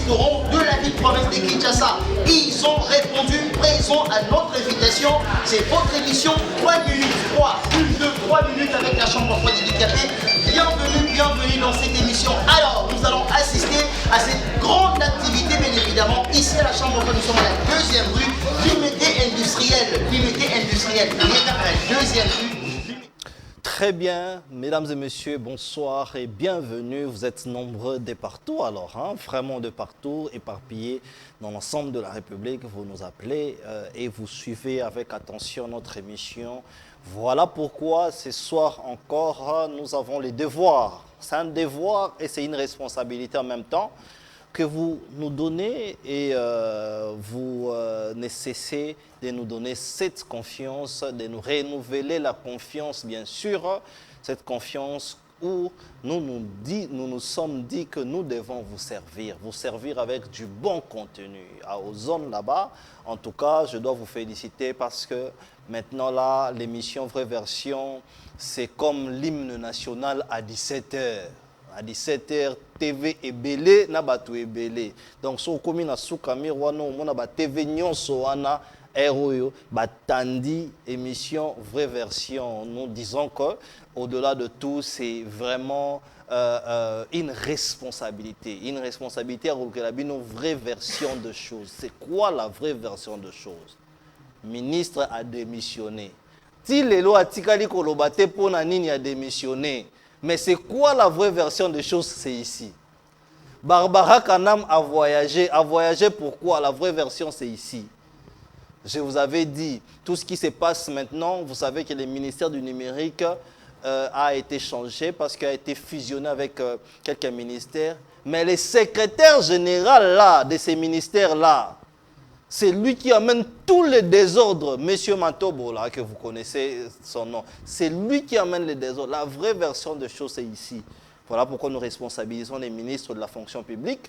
restaurants de la ville-province de Kinshasa. Ils ont répondu présent à notre invitation. C'est votre émission 3 minutes 3, plus de 3 minutes avec la Chambre d'emploi handicapés. Bienvenue, bienvenue dans cette émission. Alors, nous allons assister à cette grande activité, bien évidemment. Ici à la Chambre d'emploi, nous sommes à la deuxième rue, l'unité industrielle. L'unité industrielle, à la deuxième rue. Très bien, mesdames et messieurs, bonsoir et bienvenue. Vous êtes nombreux de partout alors, hein, vraiment de partout, éparpillés dans l'ensemble de la République. Vous nous appelez et vous suivez avec attention notre émission. Voilà pourquoi ce soir encore, nous avons les devoirs. C'est un devoir et c'est une responsabilité en même temps que vous nous donnez et vous ne cessez de nous donner cette confiance, de nous renouveler la confiance, bien sûr, cette confiance où nous nous sommes dit que nous devons vous servir avec du bon contenu. Aux zones là-bas, en tout cas, je dois vous féliciter parce que maintenant là, l'émission Vraie Version, c'est comme l'hymne national à 17h. À 17h, TV est belé, nabatu est belé. Donc, si on a soukami, on a TV nyonso wana ROYO, batandi émission vraie version. Nous disons que au-delà de tout, c'est vraiment une responsabilité à une vraie version de choses. C'est quoi la vraie version de choses? Ministre a démissionné. Si les lois tikali kolobate pour nani a démissionné. Mais c'est quoi la vraie version des choses? C'est ici. Barbara Kanam a voyagé. A voyagé pourquoi? La vraie version, c'est ici. Je vous avais dit, tout ce qui se passe maintenant, vous savez que le ministère du numérique a été changé parce qu'il a été fusionné avec quelques ministères. Mais le secrétaire général là, de ces ministères-là, c'est lui qui amène tous les désordres. Monsieur Matobo, là, que vous connaissez son nom, c'est lui qui amène les désordres. La vraie version des choses, c'est ici. Voilà pourquoi nous responsabilisons les ministres de la fonction publique.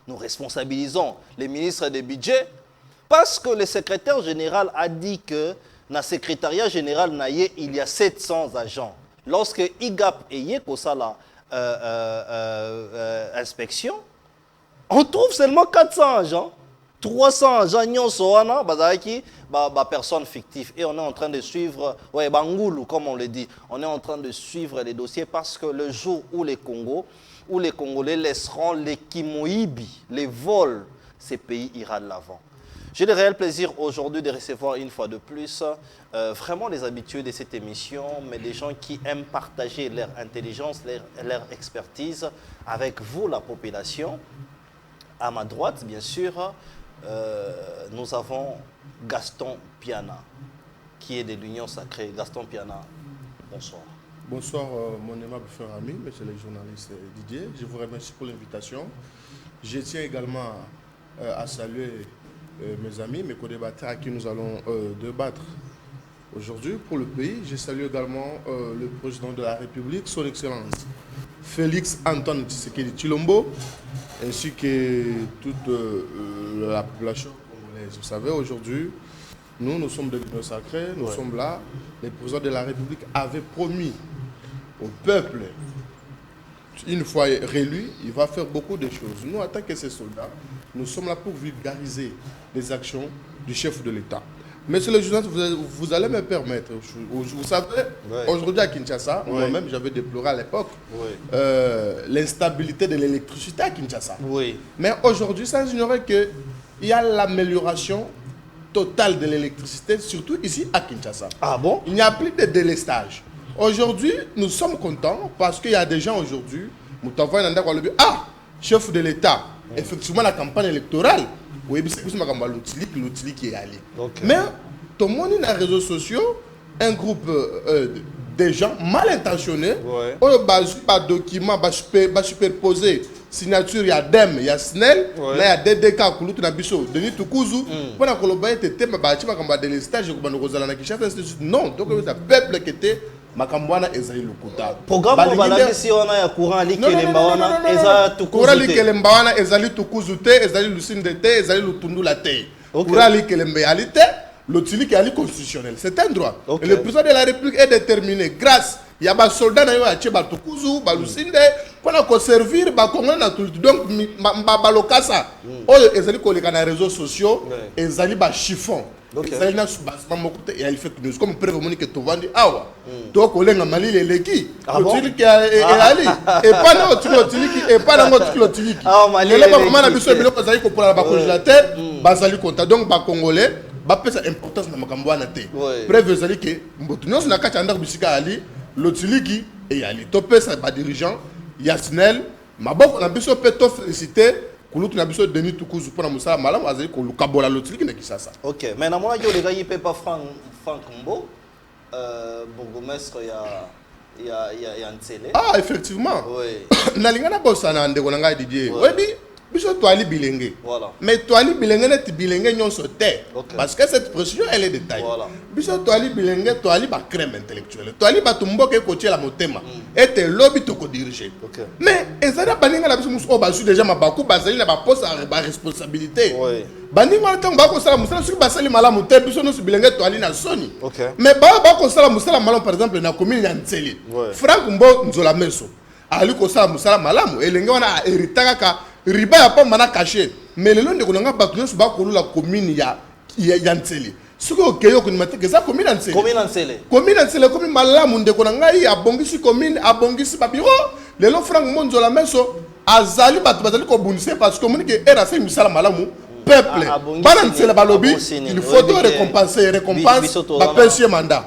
Nous responsabilisons les ministres des budgets. Parce que le secrétaire général a dit que dans le secrétariat général, il y a 700 agents. Lorsque IGAP et Yekosala inspection, on trouve seulement 400 agents. 300 agents soana bazaki personnes fictives et on est en train de suivre Bangoulou comme on le dit, on est en train de suivre les dossiers parce que le jour où les Congolais laisseront les Kimoïbi, les vols, ces pays ira de l'avant. J'ai le réel plaisir aujourd'hui de recevoir une fois de plus vraiment les habitués de cette émission, mais des gens qui aiment partager leur intelligence, leur expertise avec vous, la population. À ma droite, bien sûr, nous avons Gaston Piana, qui est de l'Union Sacrée. Gaston Piana, bonsoir. Bonsoir, mon aimable frère ami, monsieur le journaliste Didier. Je vous remercie pour l'invitation. Je tiens également à saluer mes amis, mes co-débatteurs à qui nous allons débattre aujourd'hui pour le pays. Je salue également le président de la République, son Excellence Félix Antoine Tshisekedi Tshilombo, ainsi que toute la population congolaise. Vous savez, aujourd'hui, nous sommes de l'Union Sacrée, nous sommes là. Le président de la République avait promis au peuple, une fois réélu, il va faire beaucoup de choses. Nous, en tant que ces soldats, nous sommes là pour vulgariser les actions du chef de l'État. Monsieur le journaliste, vous allez me permettre, vous savez, aujourd'hui à Kinshasa, moi-même j'avais déploré à l'époque l'instabilité de l'électricité à Kinshasa. Mais aujourd'hui, sans ignorer qu'il y a l'amélioration totale de l'électricité, surtout ici à Kinshasa. Ah bon? Il n'y a plus de délestage. Aujourd'hui, nous sommes contents parce qu'il y a des gens aujourd'hui, chef de l'État, effectivement la campagne électorale, oui, c'est l'outil qui est allé. Mais tout le monde dans les réseaux sociaux, un groupe de gens mal intentionnés, on a des documents superposés, signature, il y a DEM, il y a SNEL, il y a DDK, Denis Tukuzu, pour la Colombie, non, donc il y a un peuple qui était Makambwana ezali lukuta. Programme balaki si on a courant ali kelembawana ezali tukuzu. Courant ali kelembawana ezali tukuzu te, ezali lusinde te, ezali lutundula te. Courant ali kelembe ali te, l'otili qui est constitutionnel. C'est un droit. Et le président de la République est déterminé grâce il y a des soldats qui ont tukuzu, balusinde, pour servir ba Congolais na tout. Donc ba lokasa. Oyo ezali ko les réseaux sociaux, ezali ba chiffon. ezali na basement moko te ya fait nous comme preuve moni que tovandi awa to kolenga mali leleki otiliki ali et pas na otiliki et pas na otiliki lelo ba mama na biso biloko ezali ko pola ba congélateur bazali konta donc ba congolais ba pesa importance na makambo wana te preuve ezali que mbotu nyonso na kati anda bisika ali lotiliki et ali to pesa ba dirigeant Yasnel maboko na biso pe to féliciter kulutu na biso Denis Tukuzu pour na musala malamu azali ko lukabola lotiliki na Kisasa. OK, mais na mona yo les gars il peut pas Franck Mbo bourgmestre ya Ntsele. Ah effectivement. Oui. Na lingana bosana ndeko na ngai Didier. Webi biso toali bilenge. Voilà. Mais toali bilenge net bilenge nyonso te. Parce que cette pression elle est de taille. Voilà. Biso toali bilenge toali ba crème intellectuelle. Toali ba tumboke ko tiela motema. Et te lobby to ko diriger. Mais ezana baninga na biso muso ba su déjà mabaku bazali na ba poste ba responsabilité. Oui. Baninga ntango ba ko sala musala su basali malamu te biso no su bilenge toali na soni. Mais ba ko sala musala malamu par exemple na commune ya Ntseli. Franck Mbo Nzola Meso. Ali ko sala musala malamu elenge wana héritaka ka riba ya pas mana caché mais le long de konanga bato su ba ko la commune ya Ntseli. Suko keyo ko nimate ke za commune ya Ntseli. Commune ya Ntseli commune malamu nde konanga ya abongisi commune abongisi ba bureau le long Franck Mbo Nzola Meso azali bato bazali ko bunise parce que moni ke era se musala malamu peuple balancela balobi il faut récompenser récompense ba pension mandat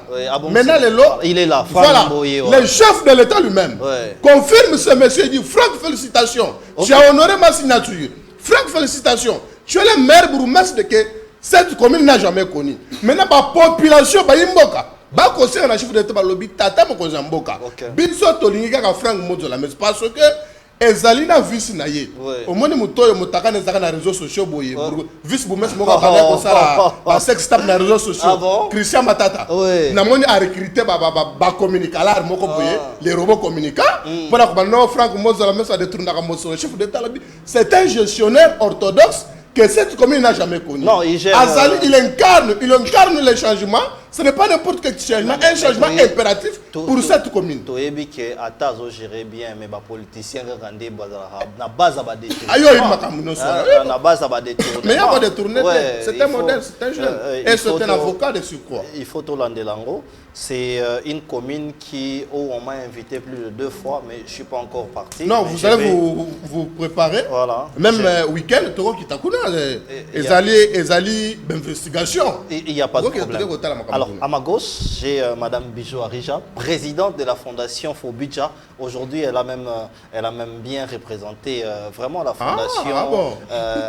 maintenant il est là voilà le chef de l'état lui-même confirme ce monsieur il dit Franck félicitations tu as honoré ma signature Franck félicitations tu es le maire bourgmestre de que cette commune n'a jamais connu maintenant la population ba imboka ba conseiller na chef de l'état balobi tata mo konzamboka biso tolingi kaka Franck Mbo Nzola Meso parce que ezalina vice na ye omoni mutoyo mutaka nezaka na réseaux sociaux boye vice boumès moko ba ko sala ba sex tap na réseaux sociaux Christian Matata na moni a recruter ba communicateur moko boye les robots communicants pour ko no Franck Mbo Nzola Meso a détourné ka moso chef d'état labi c'est un gestionnaire orthodoxe que cette commune n'a jamais connu. Non, il gère. Azali, il incarne les changements. Ce n'est pas n'importe quel changement, un changement impératif pour cette commune. Tu as dit que Atazo gérait bien, mais les politiciens rendaient na base à détourner. Ayo, il m'a kamouno ça. Na base à détourner. Mais il y a pas détourné. C'est un modèle, c'est un jeune. Et c'est un avocat de surcroît. Il faut tout l'andelango. C'est une commune où on m'a invité plus de 2 fois, mais je ne suis pas encore parti. Non, vous allez vous préparer. Voilà. Même week-end, tu vois, Ezali d'investigation. Il n'y a pas de problème. Alors, à ma gauche, j'ai Madame Bijou Arija, présidente de la Fondation Fobidja. Aujourd'hui, elle a même bien représenté vraiment la Fondation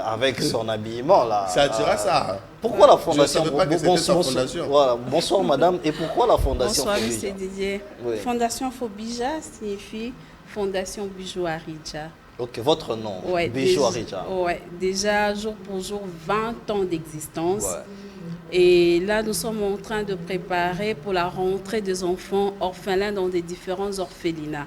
avec son habillement. Ça attira ça. Pourquoi la Fondation? Je ne savais pas que c'était sa fondation. Voilà. Bonsoir Madame. Et pourquoi la Fondation Bonsoir Fobidja? Monsieur Didier. Oui. Fondation Fobidja signifie Fondation Bijou Arija. Ok, votre nom, Bijou Arija. Ouais, déjà jour pour jour, 20 ans d'existence. Et là, nous sommes en train de préparer pour la rentrée des enfants orphelins dans des différents orphelinats.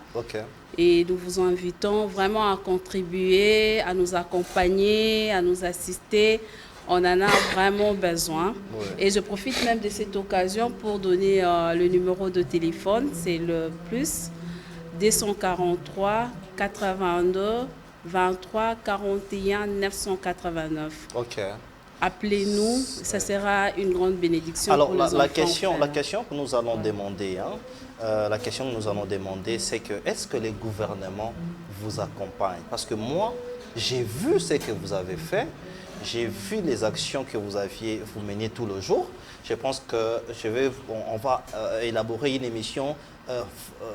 Et nous vous invitons vraiment à contribuer, à nous accompagner, à nous assister. On en a vraiment besoin. Et je profite même de cette occasion pour donner le numéro de téléphone. C'est le plus 243 82 23 41 989. Appelez-nous, ça sera une grande bénédiction. Alors, pour les enfants. la question que nous allons demander, c'est que est-ce que les gouvernements vous accompagnent? Parce que moi, j'ai vu ce que vous avez fait, j'ai vu les actions que vous meniez tout le jour. Je pense que on va élaborer une émission,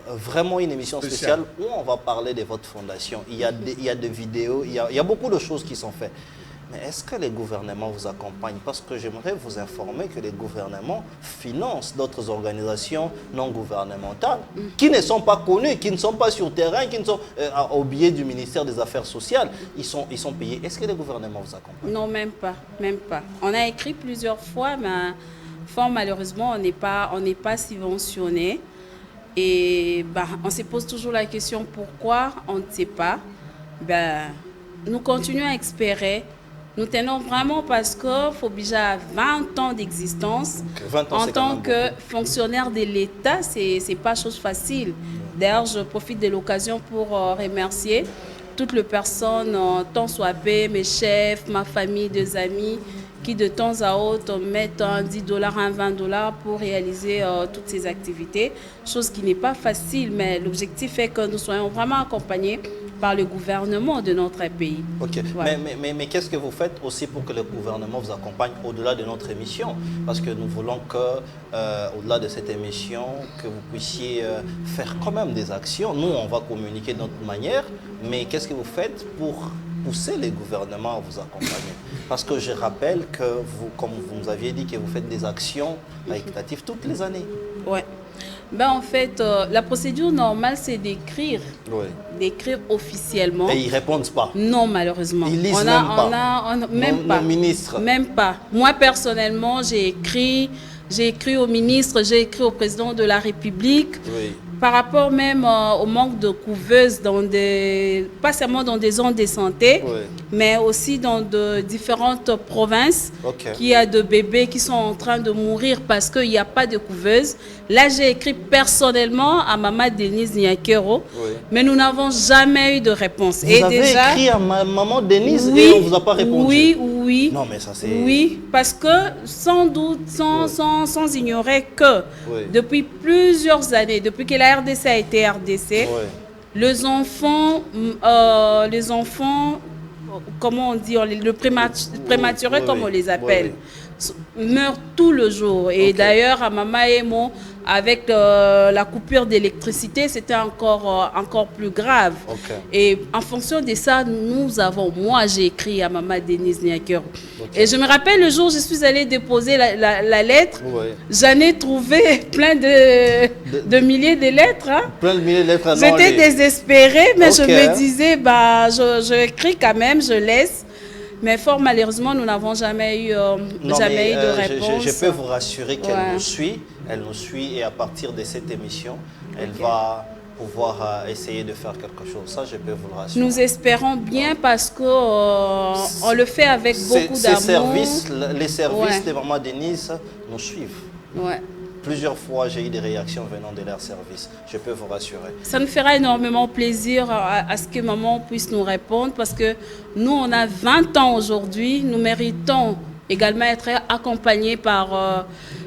vraiment une émission spéciale où on va parler de votre fondation. Il y a des vidéos, il y a beaucoup de choses qui sont faites. Mais est-ce que les gouvernements vous accompagnent? Parce que j'aimerais vous informer que les gouvernements financent d'autres organisations non gouvernementales qui ne sont pas connues, qui ne sont pas sur terrain, qui ne sont au biais du ministère des Affaires sociales. Ils sont payés. Est-ce que les gouvernements vous accompagnent? Non, même pas. On a écrit plusieurs fois, mais fort malheureusement, on n'est pas subventionné. Et on se pose toujours la question pourquoi on ne sait pas. Nous continuons à espérer. Nous tenons vraiment parce que Fobidja a 20 ans d'existence. En tant que fonctionnaire de l'État, ce n'est pas chose facile. D'ailleurs, je profite de l'occasion pour remercier toutes les personnes, tant soit peu, mes chefs, ma famille, des amis, qui de temps à autre mettent $10, $20 pour réaliser toutes ces activités. Chose qui n'est pas facile, mais l'objectif est que nous soyons vraiment accompagnés par le gouvernement de notre pays. Ok, ouais. mais qu'est-ce que vous faites aussi pour que le gouvernement vous accompagne au-delà de notre émission? Parce que nous voulons que, au-delà de cette émission, que vous puissiez faire quand même des actions. Nous, on va communiquer de notre manière, mais qu'est-ce que vous faites pour pousser les gouvernements à vous accompagner? Parce que je rappelle que vous, comme vous nous aviez dit, que vous faites des actions équitatives toutes les années. Ouais. Ben en fait, la procédure normale, c'est d'écrire. Oui. D'écrire officiellement. Et ils ne répondent pas? Non, malheureusement. Ils lisent même pas. Même ministre. Même pas. Moi, personnellement, j'ai écrit au ministre, j'ai écrit au président de la République. Oui. Par rapport même au manque de couveuses, pas seulement dans des zones de santé, oui, mais aussi dans de différentes provinces, okay, qu'il y a de bébés qui sont en train de mourir parce qu'il n'y a pas de couveuse. Là, j'ai écrit personnellement à Maman Denise Niakero, oui, mais nous n'avons jamais eu de réponse. Vous avez écrit à Maman Denise, oui, et on ne vous a pas répondu? Oui, oui. Non, mais ça c'est... Oui, parce que sans doute, sans ignorer que depuis plusieurs années, depuis que la RDC a été RDC, les enfants, comment on dit, le prématuré, comme on les appelle, meurent tout le jour. Et d'ailleurs, à Mama Emo, avec la coupure d'électricité, c'était encore plus grave. Et en fonction de ça, moi j'ai écrit à Maman Denise Niakero. Et je me rappelle le jour où je suis allée déposer la lettre, j'en ai trouvé plein de milliers de lettres. Hein. Plein de milliers de lettres. J'étais désespérée, mais je me disais, je écris quand même, je laisse. Mais fort malheureusement, nous n'avons jamais eu de réponse. Je peux vous rassurer qu'elle nous suit. Elle nous suit et à partir de cette émission, elle va pouvoir essayer de faire quelque chose. Ça, je peux vous le rassurer. Nous espérons bien parce qu'on on le fait avec beaucoup d'amour. Les services de Maman Denise nous suivent. Ouais. Plusieurs fois, j'ai eu des réactions venant de leur service. Je peux vous rassurer. Ça nous fera énormément plaisir à ce que maman puisse nous répondre parce que nous, on a 20 ans aujourd'hui. Nous méritons également être accompagnés par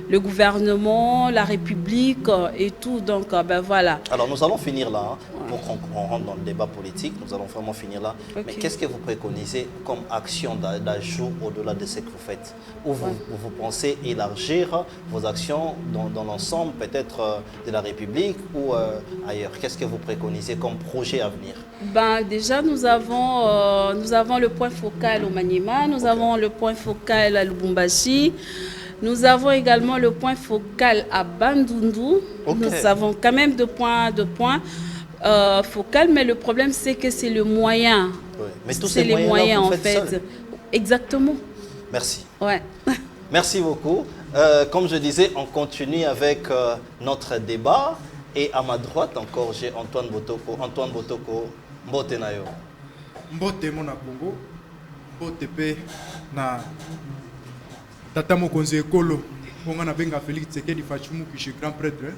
le gouvernement, la République et tout. Donc, ben voilà. Alors, nous allons finir là. Pour qu'on rentre dans le débat politique, nous allons vraiment finir là. Mais qu'est-ce que vous préconisez comme action d'ajout au-delà de ce que vous faites? Ou vous pensez élargir vos actions dans l'ensemble, peut-être de la République ou ailleurs? Qu'est-ce que vous préconisez comme projet à venir? Ben, déjà, nous avons le point focal au Maniema, nous avons le point focal à Lubumbashi. Nous avons également le point focal à Bandundu. Nous avons quand même deux points focal, mais le problème c'est que c'est le moyen. Mais tous c'est les moyens en fait. Seul. Exactement. Merci. Ouais. Merci beaucoup. Comme je disais, on continue avec notre débat. Et à ma droite encore, j'ai Antoine Botoko. Antoine Botoko, mbote na yo. Mbote mona Congo. Mbote pe na tata mokonzi ekolo. On a benga Félix Tshisekedi Fachimu qui est grand prêtre.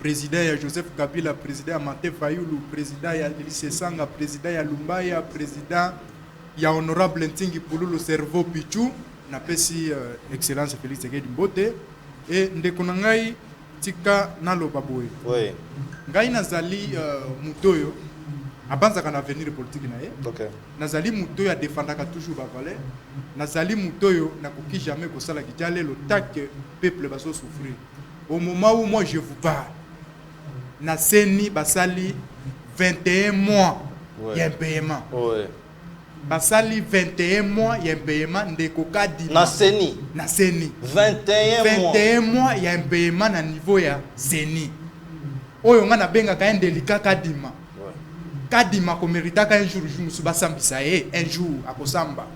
Président Joseph Kabila, président Martin Fayulu, président Elise Sanga, président Lumbaya, président honorable Ntingi Pululu Cerveau Pichu, na pesi excellence Félix Tshisekedi Mbote et ndekonangai tika nalo baboye. Oui. Ngai nazali mutoyo abanzaka na avenir politique na ye. OK. Nazali mutoyo a défendaka toujours ba valeur. Nazali mutoyo na koki jamais ko sala kijale le tak peuple va souffrir. Au moment où moi je vous parle, na seni basali 21 mois il y a un paiement. Oui. Basali 21 mois il y a un paiement ndeko kadima. Na seni. 21 mois il y a un paiement na niveau ya seni. Oyo nga na benga ka ndelika kadima. Kadima ko meritaka un jour musu basambisa un jour akosamba.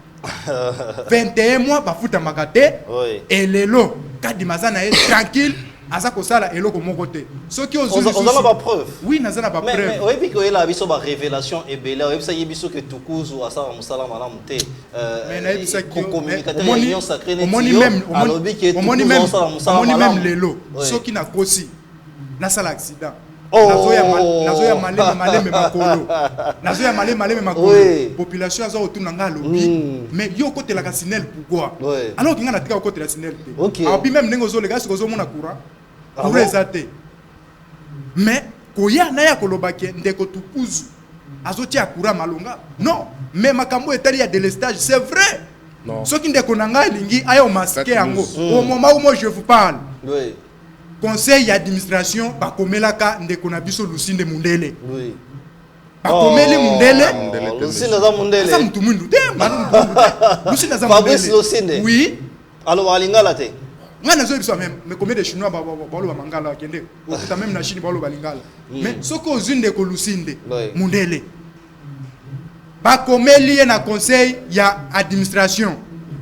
21 mois bafuta makate. Oui. Et lelo kadima zana tranquille. Asa kosala eloko moko te. Soki ozuli on a pas preuve. Oui, nazana pas preuve. Mais oui, que la biso ba révélation et belle, oui ça yebiso que tukuzu asa musala malamu te. Mais na yebisa ki communicateur réunion sacrée ne omoni même alobi que tukuzu asa musala malamu. même lelo. Soki na kosi na sala accident. nazoya maleme makolo nazoya maleme makolo population azo otuna nga lobi mais yo côté la Sinel pourquoi alors kinga na tika côté la Sinel te abi même ndenge zo lega sikozo mona courant ezate mais koya na ya kolobake ndeko tukuzu azotia courant malonga non mais makambo etali ya délestage c'est vrai ce qui ndeko nanga lingi ayo masqué yango au moment où moi je vous parle conseil d'administration bakomelaka ndeko na biso Lusinde Mundele bakomeli Mundele Lusinde za Mundele ça mutu mundu te Lusinde za Mundele oui alors alingala te nga nazo biso même mais combien de chinois ba mangala kende okuta même na Chine ba lingala mais soko zunde ko Lusinde Mundele bakomeli na conseil ya administration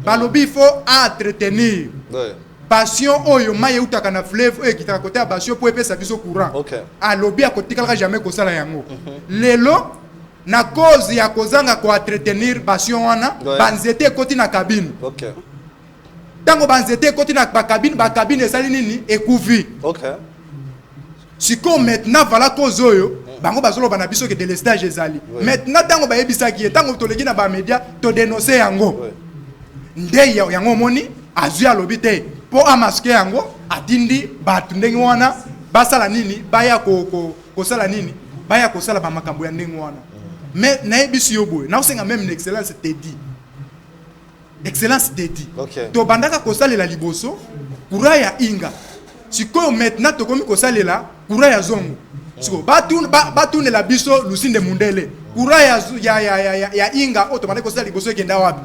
balobi faut entretenir passion oyo maye utaka na fleuve oyo kitaka côté ya passion pour epesa biso courant alobi akotikala jamais kosala yango lelo na cause ya kozanga ko entretenir passion wana banzete koti na cabine tango banzete koti na cabine esali nini ekuvi siko maintenant voilà cause oyo bango bazolo bana biso ke délestage ezali maintenant tango bayebisaki tango toleki na ba media to dénoncer yango nde yango moni azu alobi te po amaske yango atindi batu ndenge wana basala nini baya kosala nini baya kosala ba makambo ya ndenge wana mais nayebiso yo boye na osenga même excellence te dit excellence te dit to bandaka kosalela liboso kura ya inga sikoyo maintenant tokomi kosalela kura ya zongo siko batunela biso Lusinde Mundele kura ya inga o to bandaka kosalela liboso ekenda wapi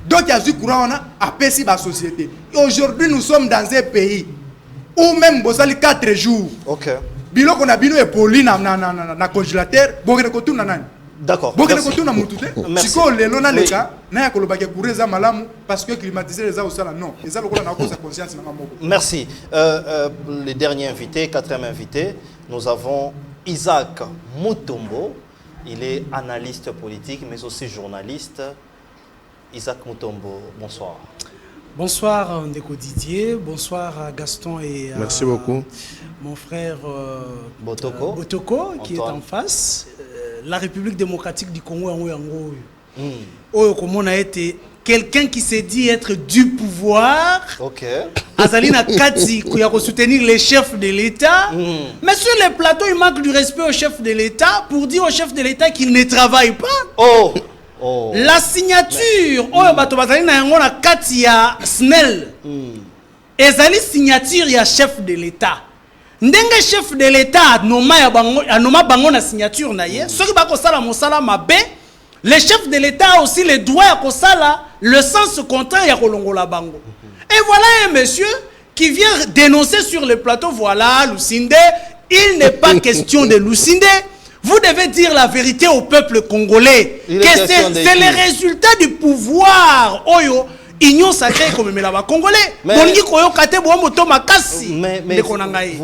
donc il y a du courant à Pessi la société. Aujourd'hui nous sommes dans un pays où même bosali 4 jours. Bilo qu'on a bino et poli na congélateur, bokene ko tuna nani. D'accord. Bokene ko tuna mutu te. Siko lelo na leka na ya kolobake kureza malamu parce que climatiser les au sala non. Et ça lokola na ko sa conscience na moko. Merci. Les derniers invités, quatrième invité, nous avons Isaac Mutombo. Il est analyste politique mais aussi journaliste. Isaac Mutombo, bonsoir. Bonsoir Ndeko Didier, bonsoir Gaston et merci beaucoup. Mon frère Botoko, qui est en face. La République démocratique du Congo a été quelqu'un qui s'est dit être du pouvoir. Azalina Kati qui a soutenir les chefs de l'État. Mais sur les plateaux, il manque du respect aux chefs de l'État pour dire aux chefs de l'État qu'ils ne travaillent pas. La signature oyo bato bazali na yango na kati ya SNEL ezali signature ya chef de l'État ndenge chef de l'État anoma bango na signature na ye soki bakosala mosala mabe le chef de l'État a aussi le droit ya kosala le sens contraire ya kolongola bango. Et voilà un monsieur qui vient dénoncer sur le plateau, voilà Lusinde, il n'est pas question de Lusinde. Vous devez dire la vérité au peuple congolais. Que c'est le résultat du pouvoir. Oyo, Union sacrée comme la Congolais. Mais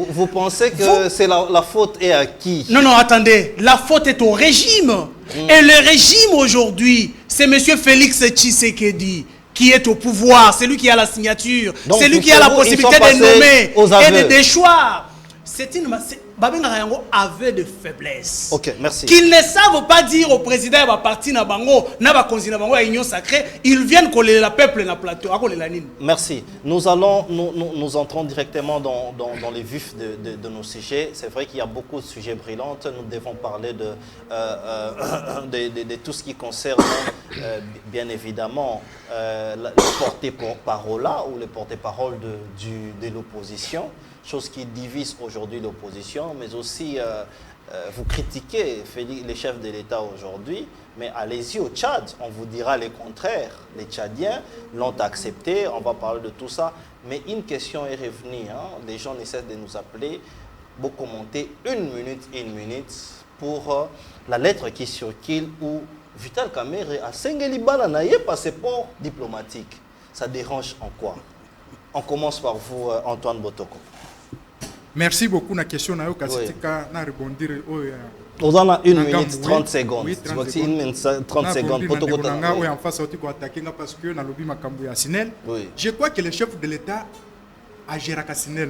vous pensez que c'est la faute est à qui? Non, non, attendez. La faute est au régime. Et le régime aujourd'hui, c'est M. Félix Tshisekedi qui est au pouvoir. C'est lui qui a la signature. C'est lui qui a la possibilité de nommer et de déchoir. C'est une... avait de faiblesse. Ok, merci. Qu'ils ne savent pas dire au président va partir na bango, na ba konzina bango à union sacrée, ils viennent coller la peuple na plateau. Merci. Nous entrons directement dans les vifs de nos sujets. C'est vrai qu'il y a beaucoup de sujets brillants. Nous devons parler de tout ce qui concerne bien évidemment le porte-parole ou le porte-parole de l'opposition. Chose qui divise aujourd'hui l'opposition, mais aussi vous critiquez les chefs de l'État aujourd'hui, mais allez-y au Tchad, on vous dira le contraire. Les Tchadiens l'ont accepté, on va parler de tout ça. Mais une question est revenue, hein. Les gens essaient de nous appeler, vous commentez une minute pour la lettre qui circule où Vital Kamerhe a Sengelibana n'a pas passeport diplomatique. Ça dérange en quoi? On commence par vous, Antoine Botoko. Merci beaucoup. La question na répondre. On en a 1 minute 30 secondes. Oui, 30 secondes. Parce que je crois que le chef de l'État a géré Sinel.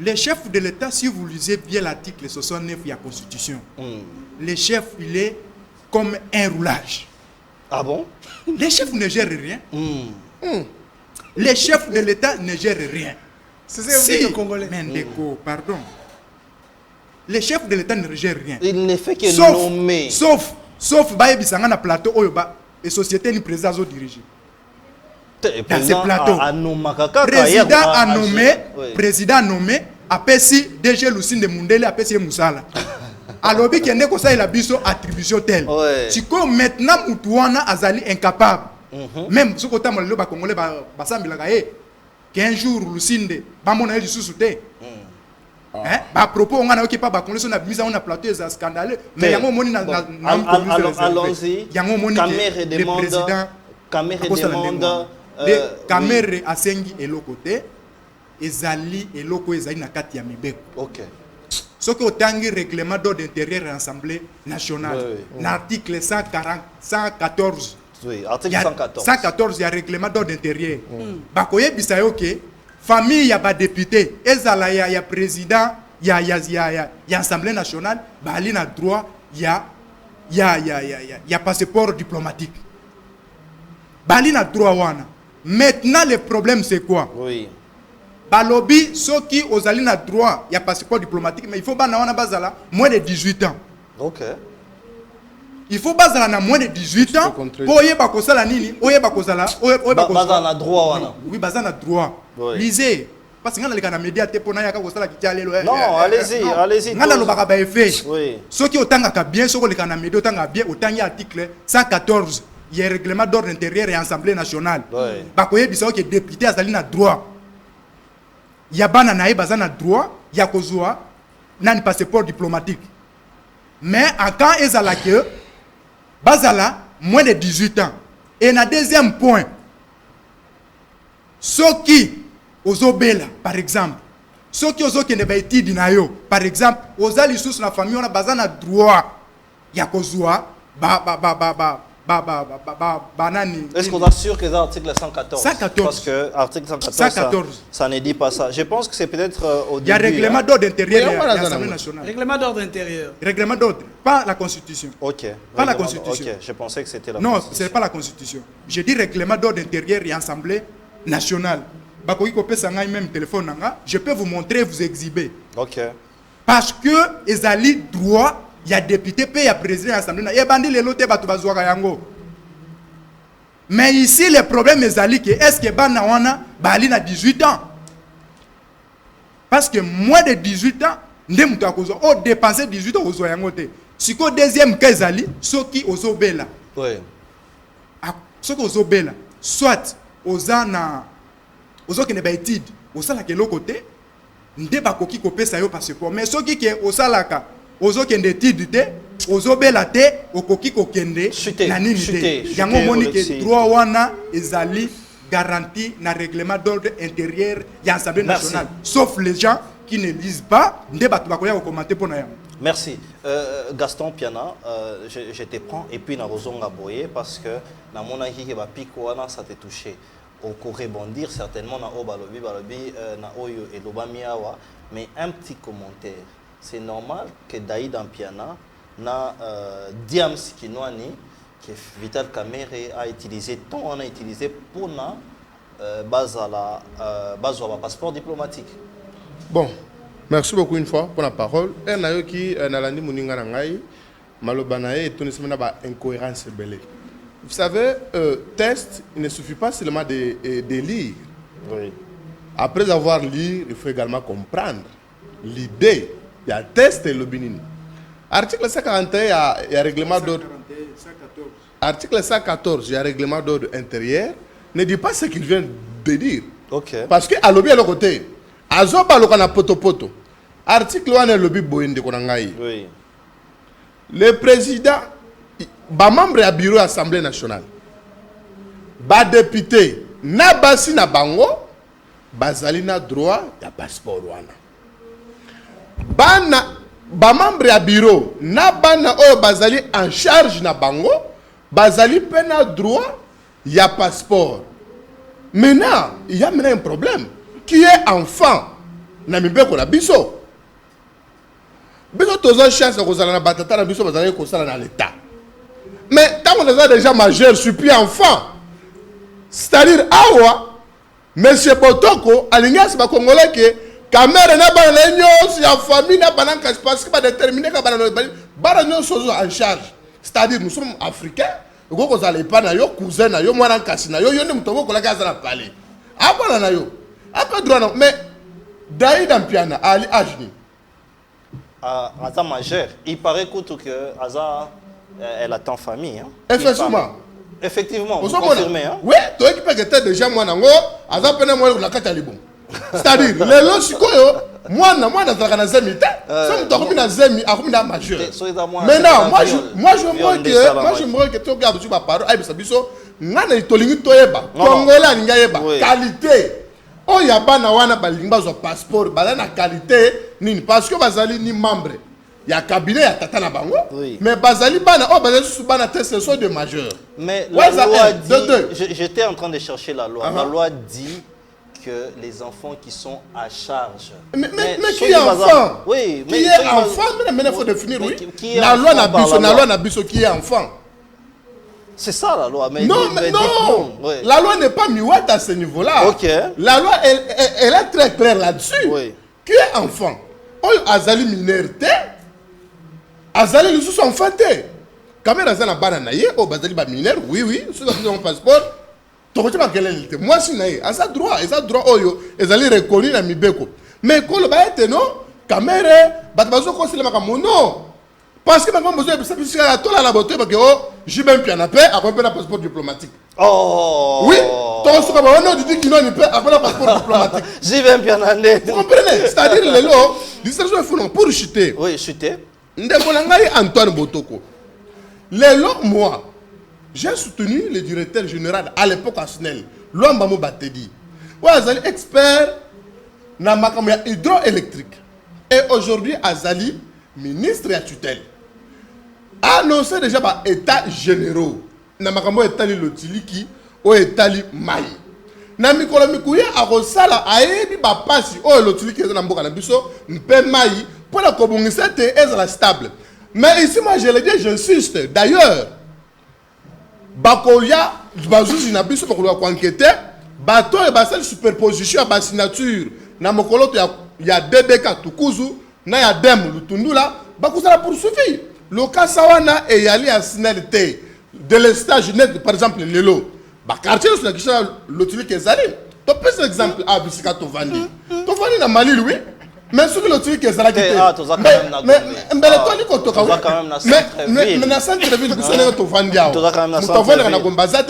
Les chefs de l'État, si vous lisez bien l'article 69 de la Constitution, le chef, il est comme un roulage. Ah bon? Les chefs ne gèrent rien. Les chefs de l'État ne gèrent rien. C'est ça que vous dites aux Congolais. Mendeko, pardon. Les chefs de l'État ne gèrent rien. Il ne fait que nommer. Sauf, Bisanga na plateau, et société ni président a dirigé. Dans ces plateaux. Président a nommé, apesi DG Lucinde Mundele, apesi Moussala. Alors, il y a une attribution telle. Si maintenant, Moutouana Azali incapable, même si on a le Congolais, qu'un jour, Lucinde, Bamona est sous-souté. À propos, on a occupé pas on a mis en plateau, c'est scandaleux. Mais il y a un moment allons-y. Kamere asengi eloko-te, ezali eloko ezali na kati ya mibeko. OK. Ce que autangi règlement d'ordre intérieur de l'Assemblée nationale, l'article 114. Oui, article 114. 114, il y a règlement d'ordre intérieur. Bakoye bisayo ke famille ya ba député, ezala ya président, ya Assemblée nationale, ba ali na droit ya passeport diplomatique. Ba ali na droit wana. Maintenant le problème c'est quoi? Oui. Balobi, ceux qui ont le droit, il y a passeport diplomatique, mais il faut bazala moins de 18 ans. OK. Il faut bazala moins de 18 ans. Pour y bakosala nini, oye bakosala, bazala droit wana. Oui, bazala droit. Lisez. Parce que les médias pour na yaka kosala kitale. Non, allez-y. Ngala lo baka ba effet. Oui. Ceux qui otanga bien, ceux qui les médias otanga bien, otanga article 114. Il y a un règlement d'ordre intérieur et Assemblée nationale. Bakoye bisao que député azali na droit. Yabana nae bazana droit, yakozua nan passeport diplomatique. Mais en quand ezala que bazala moins de 18 ans. Et na deuxième point, ceux qui ozobela par exemple, ceux qui ozo kende ba étude na yo, par exemple, ozali sous na famille on a bazana droit yakozua Est-ce qu'on assure que c'est l'article 114? 114. Parce que l'article 114, ça ne dit pas ça. Je pense que c'est peut-être au début. Il y a règlement d'ordre intérieur de l'Assemblée nationale. Règlement d'ordre intérieur. Règlement d'ordre, pas la Constitution. OK. Pas la Constitution. OK, je pensais que c'était la Constitution. Constitution. Non, ce n'est pas la Constitution. J'ai dit règlement d'ordre intérieur et Assemblée nationale. Je peux vous montrer, vous exhiber. OK. Parce que ezali droit, il y a député, il y a président de l'Assemblée nationale. Mais ici, le problème est est-ce que Bana wana bali na 18 ans? Parce que moins de 18 ans, on dépense 18 ans aux oyangote. Si le deuxième cas ezali, ceux qui ozo bela. Oui. Ceux qui ozo bela, soit ozana ozo kene ba étude, osala ke lokote, nde ba koki kopesa yo passeport. Mais ceux qui osalaka ozo kende étude te, ozo bela te, okoki kokende na nini te. Yango moni ke droit wana ezali garanti na règlement d'ordre intérieur ya Assemblée nationale. Sauf les gens qui ne lisent pas, nde ba koya commenter pour na yango. Merci. Gaston Piana, je te prends et puis na rozonga boye parce que na mona ki ba pikwana ça te touché. Au rebondir certainement na balobi na oyo et lobamiawa, mais un petit commentaire. C'est normal que Daïd Ampiana na Diams Kinwani que Vital Kamerhe a utilisé on a utilisé pour na bazala passeport diplomatique. Bon, merci beaucoup une fois pour la parole. Et nayoki nalandi muninga na ngai malobanae et toni semena ba incohérence belé. Vous savez, test, il ne suffit pas seulement de lire. Oui. Après avoir lu, il faut également comprendre l'idée. Il y a test et le binini. Article 141, il y a règlement d'ordre. Article 114, il y a règlement d'ordre intérieur. Ne dit pas ce qu'il vient de dire. OK. Parce que à l'objet à l'autre côté, azoba lokana poto poto. Article 1 est l'objet boyende konangai. Oui. Le président ba membre ya bureau Assemblée nationale ba député na basi na bango bazali na droit ya passeport wana bana ba membre ya bureau na bana oyo bazali en charge na bango bazali pe na droit ya passeport. Maintenant il y a maintenant un problème qui est enfant na mibeko na biso. Biso tozo chance de kozala na batata na biso bazali kosala na l'état. Mais tant qu'on est déjà majeur, je suis plus enfant. C'est-à-dire awa monsieur Botoko alignance ba congolais que caméra na ba na nyos ya famille na banaka parce que ba déterminer ka ba nyos sozo en charge. C'est-à-dire nous sommes africains, ko kozala pa na yo cousin na yo mwana kasi na yo yo ne mutoko kola ka za parler. Apa na yo. Apa droit non mais Daïda Mpiana ali ajni. Aza majeur, il paraît que Aza elle attend famille. Hein. Effectivement. Effectivement, vous confirmez. Hein? Oui, tu es qui peut déjà moi nango, Aza pena moi la kata libon. C'est-à-dire, les lois sikoyo, moi na zaka zemi te, so mutoko na zemi, akumi na majeur. Maintenant, moi j'aimerais que tu regardes sur ma parole, ai biso, ngana itolingi toyeba, Congolais ninga yeba, qualité. Oh ya bana wana balinga zo passeport, bala na qualité nini parce que bazali ni membre. Il y a cabinet, il y a tata na bango. Mais bazali bana, oh bazali sous bana test ce sont des majeurs. Mais la loi dit, j'étais en train de chercher la loi. La loi dit que les enfants qui sont à charge. Mais qui est enfant? Oui, mais qui est enfant? Mais il faut définir, oui. La loi n'a biso qui est enfant. C'est ça la loi. Mais non, mais non. La loi n'est pas miouette à ce niveau-là. Ok. La loi, elle est très claire là-dessus. Oui. Qui est enfant? Oh, azali minorité. Azali nous sommes fatés. Quand même azali na bananaye, oh bazali ba mineur, oui, sous un passeport. Moi si naye, asa droit, oyo, ezali reconnu na mibeko. Mais quand le ba ete non, caméra, batbazo ko sele maka mono. Parce que maintenant besoin de ça tout la beauté parce que oh, j'ai même bien appelé après un passeport diplomatique. Oh. Oui, ton ce que on dit qu'il n'a pas après un passeport diplomatique. J'ai même bien andé. Vous comprenez? C'est-à-dire les lots, l'histoire faut pour chuter. Oui, chuter. Ndemonangai Antoine Botoko. Les lots moi, j'ai soutenu le directeur général à l'époque à SNEL, Luambamo Batedi. Ouais, Azali expert na makambo hydroélectrique. Et aujourd'hui Azali ministre à tutelle. Annoncé déjà par état généraux. Na makambo etali lotiliki o etali mai. Na mikolo mikuya akosala ayebi ba pasi o lotiliki ezana mboka na biso mpe mai pour la kobongisa te ezala stable. Mais ici moi je le dis, j'insiste. D'ailleurs, bakoya bazuzi na biso bakolo ko enquêter, bato e basali superposition ba signature na mokolo to ya DBK Tukuzu na ya Dem Lutundula bakusala poursuivre. Le cas sawana e yali a signalité de l'estage net par exemple lelo ba quartier sur la kisha lotiliki ezali. To pèse exemple a bisika to vandi. To vandi na Mali oui. Mais ce que l'autre qui est là qui est mais na centre-ville vous savez que Vandia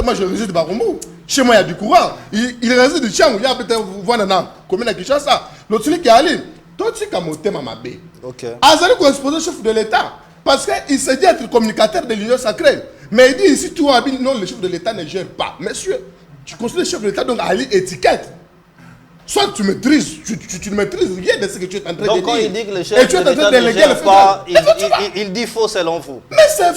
moi je réside Barumbu chez moi il y a du courant il réside de Chiang il y a peut-être voir na commune à Kinshasa l'autre qui est allé toi tu as monté ma bé OK Azali correspondant chef de l'État parce que il se dit être communicateur de l'Union sacrée mais il dit ici tu habites non le chef de l'État ne gère pas monsieur tu considères le chef de l'État donc à l'étiquette. Soit tu maîtrises, tu ne maîtrises rien de ce que tu es en train de dire. Donc quand il dit que le chef de l'État ne gère pas, il dit faux selon vous. Mais c'est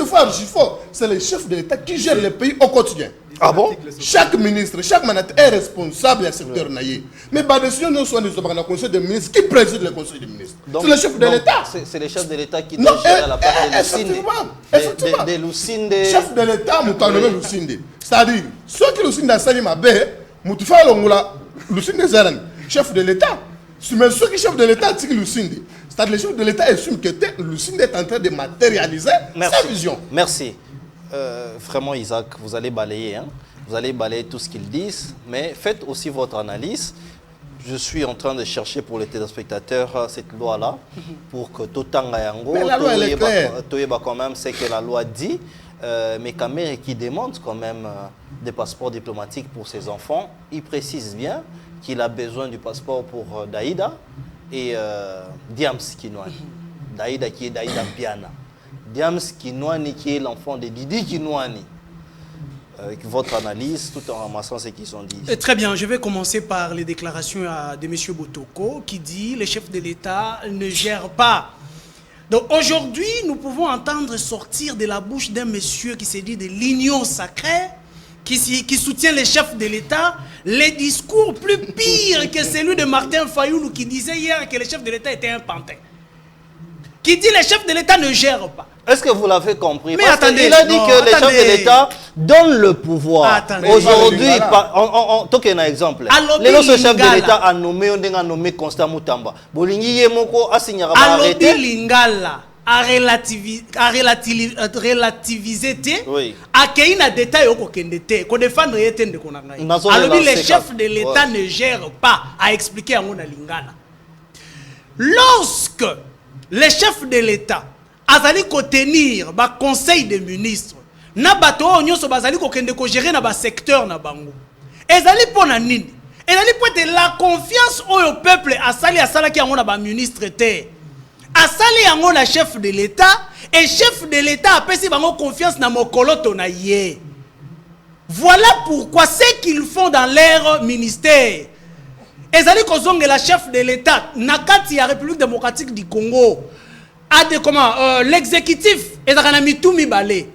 faux. C'est le chef de l'État qui gère le pays au quotidien. Ah bon? Chaque ministre, chaque mandataire est responsable du secteur naïe. Mais par décision, nous sommes dans le conseil des ministres. Qui préside le conseil des ministres? C'est le chef de l'État. C'est le chef de l'État qui doit gérer la partie de Lucinde. Chef de l'État, nous t'en nommons Lucinde. C'est-à-dire, ceux qui Lucinde a sali ma baie, nous te faisons l'ongula. Lucinde Zaran, chef de l'État. Mais ceux qui chef de l'État, c'est Lucinde. C'est-à-dire le chef de l'État estime que Lucinde est en train de matérialiser sa vision. Merci. Vraiment Isaac, vous allez balayer. Hein? Vous allez balayer tout ce qu'ils disent. Mais faites aussi votre analyse. Je suis en train de chercher pour les téléspectateurs cette loi-là. Pour que Totanga Yango, mais la loi elle est claire. Quand même, c'est que la loi dit. Mais Kamere qui demande quand même des passeports diplomatiques pour ses enfants, il précise bien qu'il a besoin du passeport pour Daïda et Diams Kinouani. Daïda qui est Daïda Piana. Diams Kinouani qui est l'enfant de Didi Kinouani. Avec votre analyse, tout en ramassant ce qu'ils ont dit. Très bien, je vais commencer par les déclarations de M. Botoko qui dit « Le chef de l'État ne gère pas ». Donc aujourd'hui, nous pouvons entendre sortir de la bouche d'un monsieur qui s'est dit de l'union sacrée qui soutient les chefs de l'État, les discours plus pires que celui de Martin Fayoulou qui disait hier que le chef de l'État était un pantin. Qui dit les chefs de l'État ne gèrent pas. Est-ce que vous l'avez compris? Mais parce attendez, qu'il a dit que les chefs de l'État donnent le pouvoir. Aujourd'hui, on un exemple. Les chefs de l'État a nommé Constant Moutamba. Bolingi Yemoko a signé Alobi Lingala a relativisé a keina détail au kendete ko défendre yetende konanga. Alobi les chefs de l'État ne gèrent pas a expliqué à Mona Lingala. Lorsque les chefs de l'État azali ko tenir ba conseil des ministres na bato nyonso bazali ko kende ko gérer na ba secteur na bango ezali pona nini ezali peut la confiance au peuple asala ki yango na ba ministre te asali yango na chef de l'État et chef de l'État apesi bango confiance na mokoloto na ye. Voilà pourquoi ce qu'ils font dans leur ministère ezali ko zongela chef de l'État na kati ya République démocratique du Congo. L'exécutif est un mitumi balé.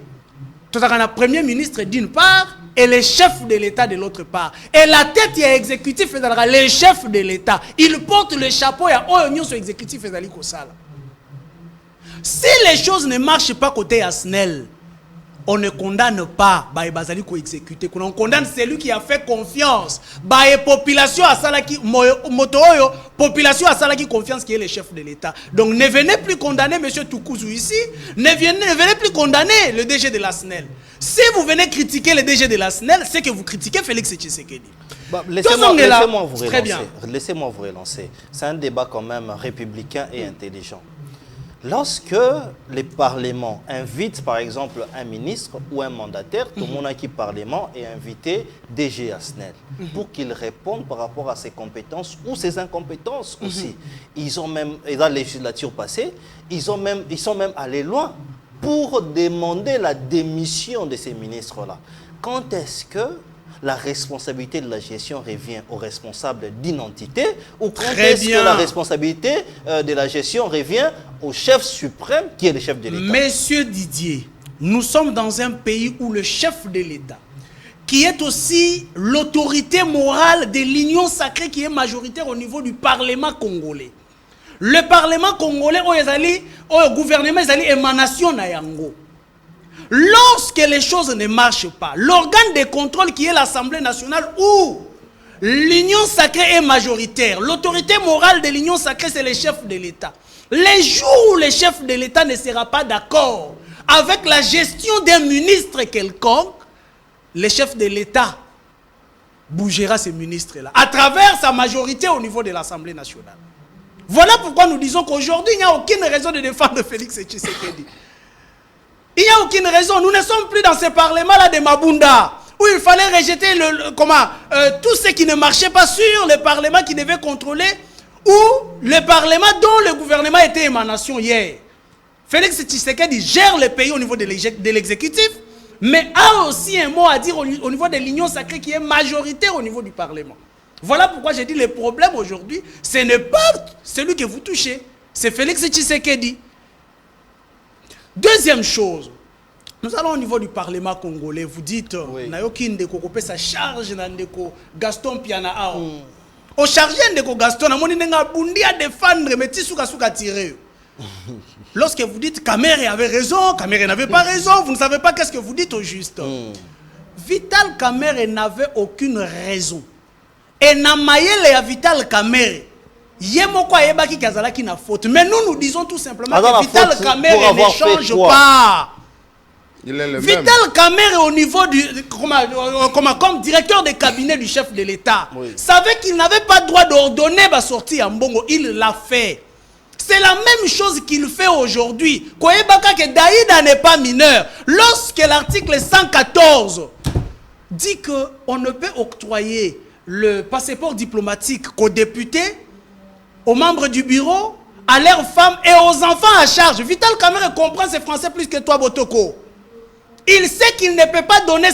Tout un premier ministre d'une part et le chef de l'État de l'autre part. Et la tête est exécutif est les chefs de l'État. Il porte le chapeau et l'union sur exécutif est si les choses ne marchent pas côté Asnel, on ne condamne pas Bazali ko exécuter. On condamne celui qui a fait confiance. Population à Salaki Motoyo, population à Salaki confiance qui est le chef de l'État. Donc ne venez plus condamner M. Toukouzou ici. Ne venez plus condamner le DG de la SNEL. Si vous venez critiquer le DG de la SNEL, c'est que vous critiquez Félix Tshisekedi. Laissez-moi vous relancer. C'est un débat quand même républicain et intelligent. Lorsque les parlements invitent par exemple un ministre ou un mandataire, tout le monde a qui parlement est invité DG Asnel pour qu'il réponde par rapport à ses compétences ou ses incompétences aussi. Ils ont même, et dans la législature passée, ils sont même allés loin pour demander la démission de ces ministres-là. Quand est-ce que la responsabilité de la gestion revient aux responsables d'une entité ou quand est-ce que la responsabilité de la gestion revient au chef suprême qui est le chef de l'État? Monsieur Didier, nous sommes dans un pays où le chef de l'État, qui est aussi l'autorité morale de l'union sacrée qui est majoritaire au niveau du Parlement congolais. Le Parlement congolais, le gouvernement, est émanation na yango. Lorsque les choses ne marchent pas, l'organe de contrôle qui est l'Assemblée nationale où l'union sacrée est majoritaire, l'autorité morale de l'union sacrée c'est le chef de l'État. Les jours où le chef de l'État ne sera pas d'accord avec la gestion d'un ministre quelconque, le chef de l'État bougera ces ministres-là à travers sa majorité au niveau de l'Assemblée nationale. Voilà pourquoi nous disons qu'aujourd'hui il n'y a aucune raison de défendre Félix Tshisekedi. Il n'y a aucune raison. Nous ne sommes plus dans ce parlement-là de Mabunda, où il fallait rejeter tout ce qui ne marchait pas sur le parlement qui devait contrôler, ou le parlement dont le gouvernement était émanation hier. Félix Tshisekedi gère le pays au niveau de l'exécutif, mais a aussi un mot à dire au niveau de l'union sacrée qui est majoritaire au niveau du parlement. Voilà pourquoi j'ai dit le problème aujourd'hui, ce n'est pas celui que vous touchez, c'est Félix Tshisekedi. Deuxième chose, nous allons au niveau du Parlement congolais. Vous dites, Nayoki Ndeko kopé sa charge Ndeko Gaston Piana Ao. Au chargé Ndeko Gaston, namoni nenga bundi à défendre mais tisuka suka tiré. Lorsque vous dites Kamere avait raison, Kamere n'avait pas raison, vous ne savez pas qu'est-ce que vous dites au juste. Vital Kamere n'avait aucune raison. Et Namayele à Vital Kamere. Mais nous disons tout simplement que Vital Kamere ne change pas. Vital Kamere au niveau du comme directeur de cabinet du chef de l'État savait qu'il n'avait pas droit d'ordonner ma sortie en Bongo. Il l'a fait. C'est la même chose qu'il fait aujourd'hui. Koyebaka que Daïda n'est pas mineur. Lorsque l'article 114 dit qu'on ne peut octroyer le passeport diplomatique qu'aux députés, aux membres du bureau, à leurs femmes et aux enfants à charge. Vital Kamere comprend ces Français plus que toi, Botoko. Il sait qu'il ne peut pas donner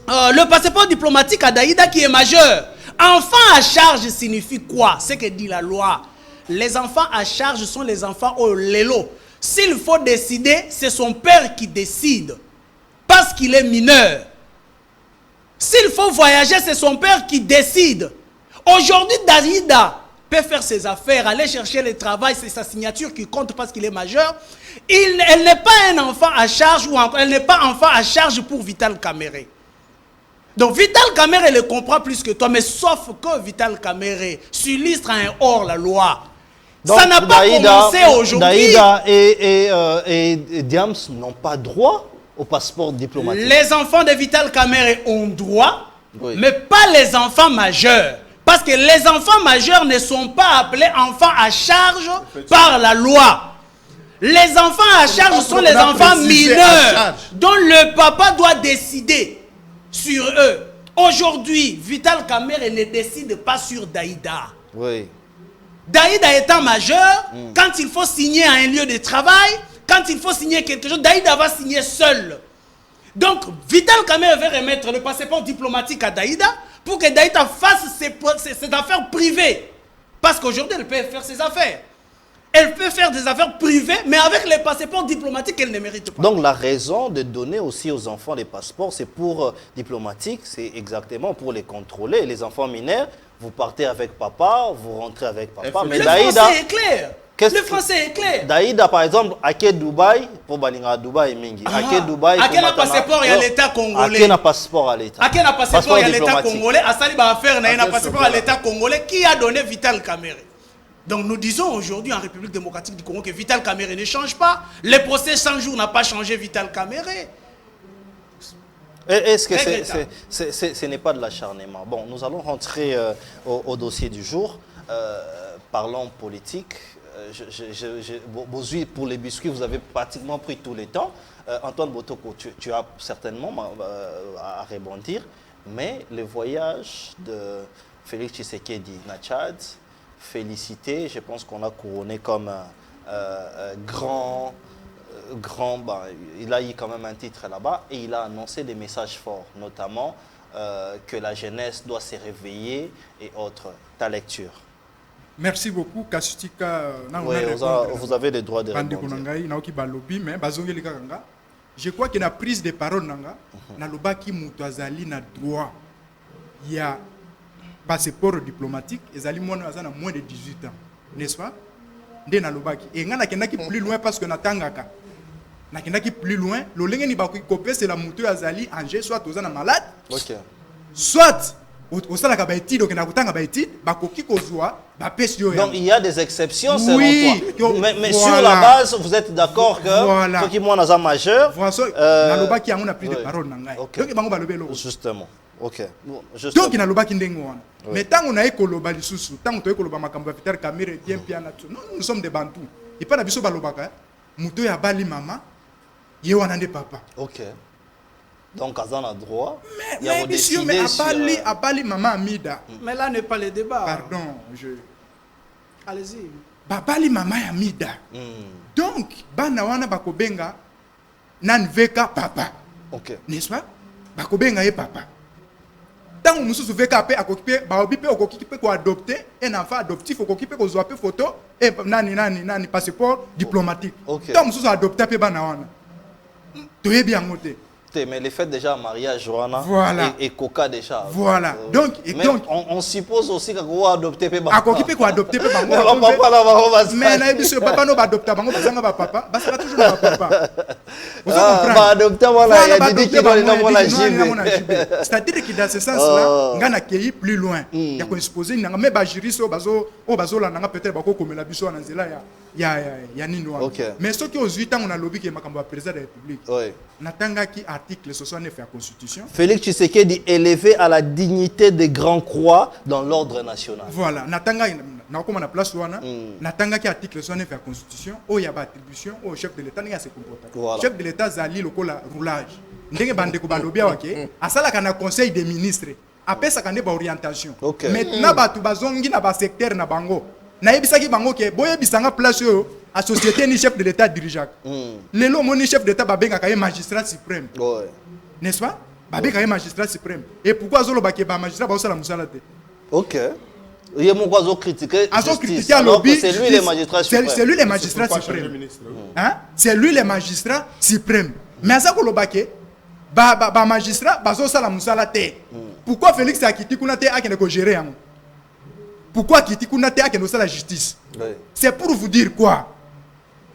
le passeport diplomatique à Daïda qui est majeur. Enfants à charge signifie quoi? C'est que dit la loi. Les enfants à charge sont les enfants au lélo. S'il faut décider, c'est son père qui décide. parce qu'il est mineur. S'il faut voyager, c'est son père qui décide. Aujourd'hui, Daïda peut faire ses affaires, aller chercher le travail, c'est sa signature qui compte parce qu'il est majeur. Elle n'est pas un enfant à charge ou encore, elle n'est pas enfant à charge pour Vital Kamerhe. Donc Vital Kamerhe le comprend plus que toi, mais sauf que Vital Kamerhe s'illustre un hors-la-loi. Ça n'a pas commencé aujourd'hui. Daïda et Diams n'ont pas droit au passeport diplomatique. Les enfants de Vital Kamerhe ont droit, mais pas les enfants majeurs. Parce que les enfants majeurs ne sont pas appelés enfants à charge par la loi. Les enfants à charge sont les enfants mineurs dont le papa doit décider sur eux. Aujourd'hui, Vital Kamerhe ne décide pas sur Daïda. Oui. Daïda étant majeur, quand il faut signer à un lieu de travail, quand il faut signer quelque chose, Daïda va signer seul. Donc, Vital Kamerhe veut remettre le passeport diplomatique à Daïda pour que Daïda fasse ses affaires privées. Parce qu'aujourd'hui, elle peut faire ses affaires. Elle peut faire des affaires privées, mais avec les passeports diplomatiques, elle ne mérite pas. Donc, la raison de donner aussi aux enfants les passeports, c'est pour diplomatiques, c'est exactement pour les contrôler. Les enfants mineurs, vous partez avec papa, vous rentrez avec papa. Mais le français est clair. Le français est clair. Daïda, par exemple, à quel Dubaï, pour Balinga Dubaï, Mingi. À quel Dubaï, à quel passeport il y a l'État congolais. À quel passeport à l'État. À quel passeport il y a l'État congolais. À Sali Affaire, il y a un passeport à l'État congolais qui a donné Vital Kamerhe. Donc nous disons aujourd'hui en République démocratique du Congo que Vital Kamerhe ne change pas. Le procès 100 jours n'a pas changé Vital Kamerhe. Est-ce que ce n'est pas de l'acharnement? Bon, nous allons rentrer au dossier du jour. Parlons politique. Pour les biscuits, vous avez pratiquement pris tout le temps. Antoine Botoko, tu as certainement à rebondir, mais le voyage de Félix Tshisekedi na Tchad, félicité, je pense qu'on a couronné comme grand, il a eu quand même un titre là-bas et il a annoncé des messages forts, notamment que la jeunesse doit se réveiller et autres. Ta lecture. Merci beaucoup, Kasutika. Oui, vous avez le droit de répondre. Je crois que la prise de parole, na lobaki mutazali na droit, il y a passeport diplomatique, et zali moins de 18 ans, n'est-ce pas? Et on a plus loin parce que natangaka. Nakendaki plus loin, le lenge ni bakoki kopé c'est la moto azali Angers soit aux malade. OK. Soit au salaka ba étude donc na kutanga ba étude bakoki kozwa ba pesio. Donc il y a des exceptions selon toi. Mais voilà. Sur la base vous êtes d'accord que voilà. Ceux qui moi naza majeur na lobaki yango na prise de parole na ngai. Donc bango ba lobelo. Justement. OK. Bon, donc na lobaki ndengo wana. Mais tant on a ekoloba lisusu, tant on ekoloba makambo Vital Kamerhe bien piana. Nous sommes des bantous. Et pas na biso ba lobaka muto ya bali mama ye wana nde papa. OK. Donc Azan a droit. Mais monsieur, mais Abali Maman Amida. Mais là n'est pas le débat. Pardon, allez-y. Babali Maman Amida. Donc, Banawana Bakobenga nan veka papa. OK. N'est-ce pas? Bakobenga et papa. Tant que nous sommes veka pe akokipe, baobipe okokipe ko adopter un enfant adoptif okokipe ko zoape photo et nani passeport diplomatique. OK. Tant que nous sommes adopter pe Banawana. Tu es bien noté. Mais les fêtes déjà mariage, Johanna, voilà. et Coca déjà. Voilà. Donc, on suppose aussi qu'on va adopter Peba. À qui peut adopter Peba. Mais là, monsieur, papa n'a pas adopté Bango, parce que papa, parce que toujours papa. Vous comprenez? Adopter voilà, il y a des qui dans la c'est-à-dire que dans ce sens-là, on a accueilli plus loin. Il y a qu'on supposé, il y a même Bajiriso, Bazo, là, peut-être comme la biso en Anzela, il y a Nino. Mais ceux qui ont 8 ans, on a lobby qui est ma président de la République. Natanga qui article 69 de la Constitution. Félix Tshisekedi élevé à la dignité des grands croix dans l'ordre national. Voilà. Natanga, na place Natanga qui article 69 de la Constitution, où il y a attribution au chef de l'État, il y a ses comportements. Le chef de l'État zali le roulage. Ndenge bande ko balobia wake, asala kana conseil des ministres. Après ça kana ba orientation. Maintenant batu bazongi na ba secteur na bango. Na yebisaki bango ke boye bisanga place yo à société ni chef de l'État dirigeant. Lelo moni chef d'État babenga ka magistrat suprême. N'est-ce pas? Babenga ka magistrat suprême. Et pourquoi zolo ba ke ba magistrat ba osala musala te? OK. Il y a mon oiseau critiquer. C'est lui le magistrat suprême. C'est lui le magistrat suprême. Hein? C'est lui le magistrat suprême. Mais ça ko lobake ba magistrat bazo sala musala te. Pourquoi Félix Akiti kuna te akene ko gérer yango? Pourquoi Akiti kuna te akene sala justice? C'est pour vous dire quoi?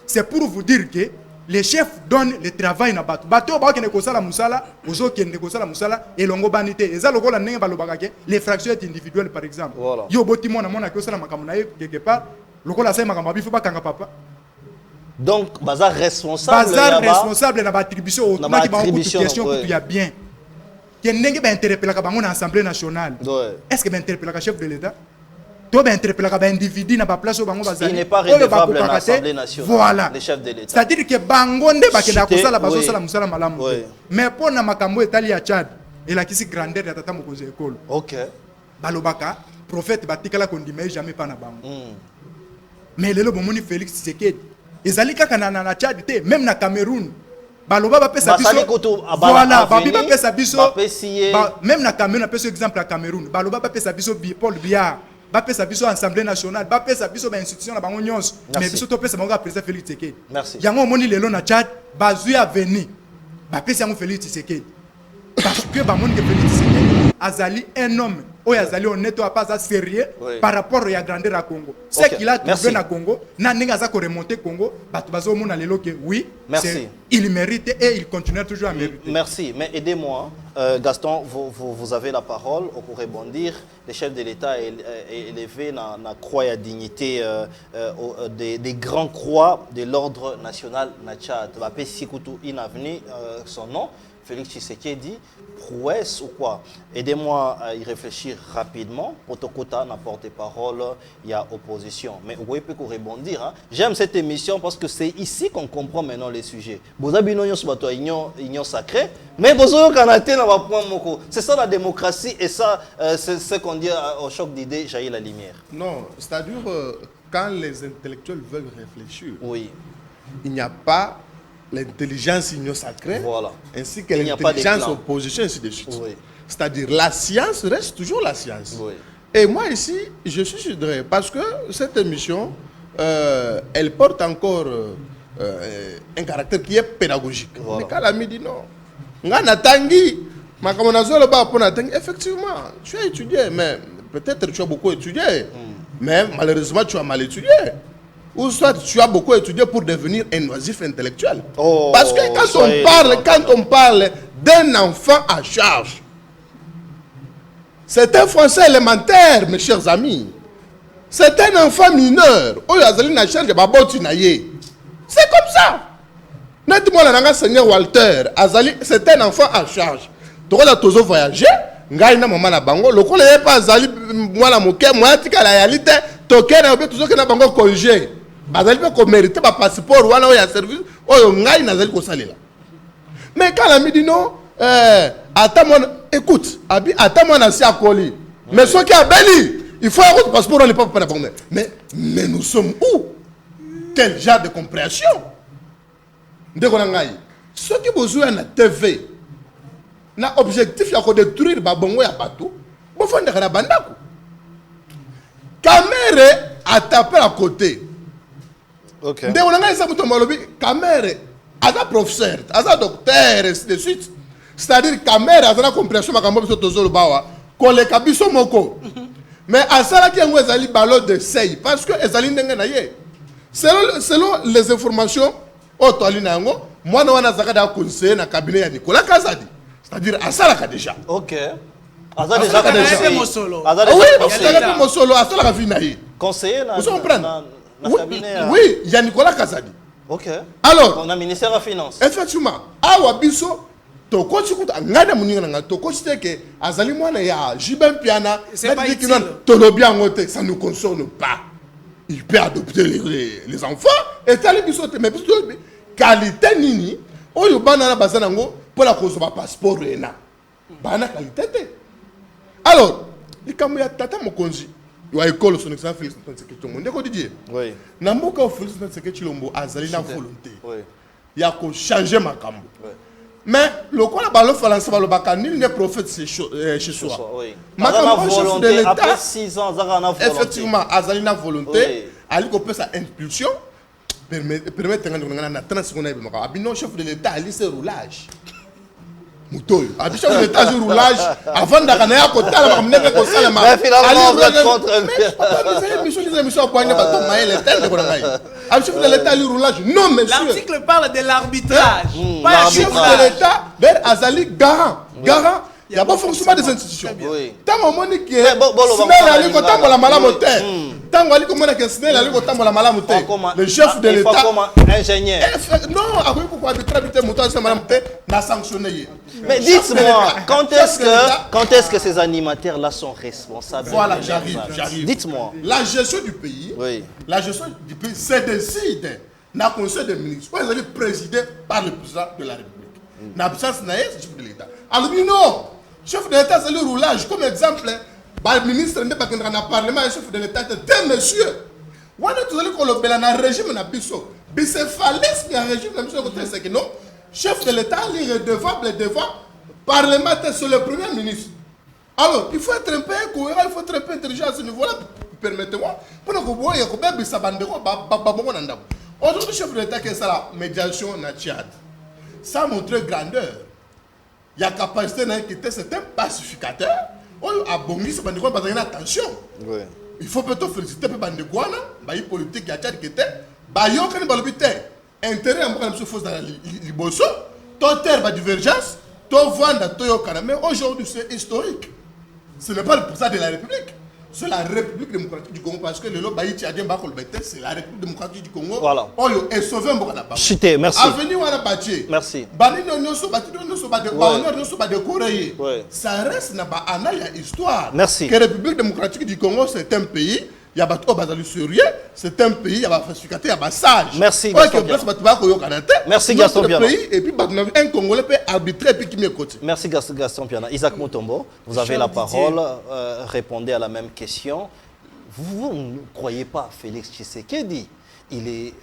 C'est pour vous dire que les chefs donnent le travail na bato. Bato ba kene ko sala musala, ozo kene ko sala musala et longo banité. Eza lokola ndenge balobaka ke les fractions individuelles par exemple. Voilà. Yo boti mona mona ko sala makambo na ye quelque part, lokola sai makambo bifu ba kanga papa. Donc bazar responsable na ba attribution au na ki ba ko question ko tu ya bien. Que ndenge ba interpeller ka bango na assemblée nationale. Est-ce que ba interpeller ka chef de l'état? Il n'est pas redevable dans l'Assemblée nationale, voilà. Les chefs de l'État. C'est-à-dire que Bangonde bakenda kosala bazosala musala malamu. Mais pour na makambo etali ya Tchad, et la kisi grandeur ya tata mokonzi école. OK. Balobaka, prophète batikala kondima jamais pas na bango. Mais lelo bomoni Félix Tshisekedi, ezali kaka na Tchad te, même na Cameroun. Baloba ba pesa biso. Voilà, babi ba pesa biso. Même na Cameroun, na pesa exemple à Cameroun. Baloba ba pesa biso Paul Biya. Bapé sa biso Assemblée nationale, bapé sa biso ba institution na bango nyonso, mais biso to pesa bango président Félix Tshisekedi. Merci. Yango moni lelo na Tchad, bazui a venu. Bapé yango Félix Tshisekedi. Parce que ba moni que Félix Tshisekedi azali un homme, azali honnête, pas sérieux par rapport à la grandeur à Congo. Ce qu'il a trouvé na Congo, na ninga za ko remonter Congo, batu bazo mona lelo que oui, il mérite et il continue toujours à mériter. Merci, mais aidez-moi. Gaston, vous avez la parole pour rebondir. Le chef de l'État est élevé dans la croix à dignité des grands croix de l'ordre national na Tchad. Son nom, Félix Tshisekedi, prouesse ou quoi? Aidez-moi à y réfléchir rapidement. Protokota n'a porté parole, il y a opposition. Mais vous pouvez rebondir. Hein? J'aime cette émission parce que c'est ici qu'on comprend maintenant les sujets. Vous avez union sacrée, mais vous avez c'est ça la démocratie et ça, c'est ce qu'on dit au choc d'idées, jaillit la lumière. Non, c'est-à-dire quand les intellectuels veulent réfléchir, oui. Il n'y a pas l'intelligence union sacrée, voilà. Ainsi que l'intelligence opposition, ainsi de suite. Oui. C'est-à-dire la science reste toujours la science. Oui. Et moi ici, je suis soudré parce que cette émission, elle porte encore un caractère qui est pédagogique. Voilà. Mais Kalami dit non. Effectivement, tu as étudié, mais peut-être tu as beaucoup étudié, mais malheureusement tu as mal étudié. Ou soit tu as beaucoup étudié pour devenir un oisif intellectuel. Oh, parce que quand on parle d'un enfant à charge, c'est un français élémentaire, mes chers amis. C'est un enfant mineur. C'est comme ça. Net-moi Seigneur Walter, c'est un enfant à charge. Tu as toujours voyagé, ngai na mama na bango, lokolo ye pas azali mwana moke, mwana tika la réalité, toke na obe toujours que na bango congé. Bazali pe ko mériter ba passeport wana ya service, oyo ngai nazali ko salela. Mais quand la dit non, attends moi, écoute, abi attends moi na si akoli. Mais ce qui a béni, il faut avoir le passeport, on n'est pas prêt. Mais nous sommes où? Quel genre de compréhension? Ce qui besoin na TV, na objectif ya ko détruire ba bongo ya bato, bo fonde kana bandako. Caméra a tapé à côté. OK. Ndé on nga isa muto malobi, caméra aza professeur, aza docteur et ainsi de suite. C'est-à-dire caméra aza na compréhension makambo biso tozolo bawa, koleka biso moko. Mais asala ki ngo ezali ballon de sey parce que ezali ndenge na ye. Selon les informations Otolinango, moi, je suis conseiller dans le cabinet de Nicolas Kazadi. C'est-à-dire, Asalaka déjà. Ok. Asalaka déjà. Oui, Asalaka Mosolo, Asalaka Vinaï. Conseiller dans le cabinet. Oui, il y a Nicolas Kazadi. Ok. Alors, on a ministère de la Finance. Effectivement, Awabiso, Toko Chikuta, Ngada Mouningana, Toko Chiteke, Azali Mwana, ya Jibem Piana, ça ne nous concerne pas. Il peut adopter les enfants et t'as les bisous, mais qualité nini, oh yo banana bazanango pour la cause de passeport rena, bana qualité. Alors, les caméras tata mokonzi, yo a école son excellence Félix Tshisekedi Tshilombo, ndeko Didier. Oui. Na mboka Félix Tshisekedi Tshilombo azali na volonté. Oui. Ya ko changer makambo. Oui. Mais le quoi la balle français va le bacanil n'est prophète chez soi. Oui. Makambo chef de l'État. Après 6 ans, Zara na volonté. Effectivement, azali na volonté. Ali ko peut sa impulsion permettre na 30 secondes abino chef de l'État ali ce roulage. Moutoy. À chef de l'État, je roulage. Avant d'arranger à côté, on va me comme ça. Mais finalement, vous êtes contre un à chef de l'État, le roulage. Non, monsieur. L'article parle de l'arbitrage. Pas chef de l'État, vers Azali, garant. Garant. Il n'y a pas forcément des institutions. Tant que mon qui est le chef de l'État, ingénieur. Non, pourquoi n'a sanctionné. Mais dites-moi, quand est-ce que ces animateurs-là sont responsables? Voilà, j'arrive. Dites-moi. La gestion du pays, c'est décidé dans le Conseil des ministres. Vous allez présider par le président de la République. L'absence n'est pas chef de l'État. Alors, non, chef de l'État, c'est le roulage. Comme exemple, le ministre n'est pas dans le Parlement, le chef de l'État est un monsieur. Vous allez le régime de Bissot. Bicéphalisme, il y a un régime de c'est que non, chef de l'État, il est redevable devant parlementaire, c'est le premier ministre. Alors, il faut être un peu cohérent, il faut être un peu intelligent à ce niveau-là. Permettez-moi. Pour que vous voyez, aujourd'hui, chef de l'État, c'est la médiation dans Tchad. Ça montre grandeur. Il y a capacité d'inquiéter, c'est un pacificateur. À Bongi, c'est pas attention. Il faut plutôt féliciter les Bandegouana, les politiques qui ont été. Il y a intérêt à me faire dans les bossos, ton terme de divergence, ton vendre, ton yokana. Mais aujourd'hui, c'est historique. Ce n'est pas le président de la République. C'est la République démocratique du Congo parce que le Lobaïti a dit que c'est la République démocratique du Congo. Voilà. Et sauver un peu la base. Chité, merci. Avenue à la bâtie. Merci. Ça reste dans l'histoire. Merci. Que la République démocratique du Congo, c'est un pays. Il y a des sérieux, c'est un pays, il y a des falsificateurs, il y a des sages. Merci Gaston Piana. Merci Gaston Piana. Et puis un Congolais peut arbitrer et puis qui m'écoute. Merci Gaston Piana. Isaac Mutombo, vous avez la parole. Répondez à la même question. Vous ne croyez pas Félix Tshisekedi? Il est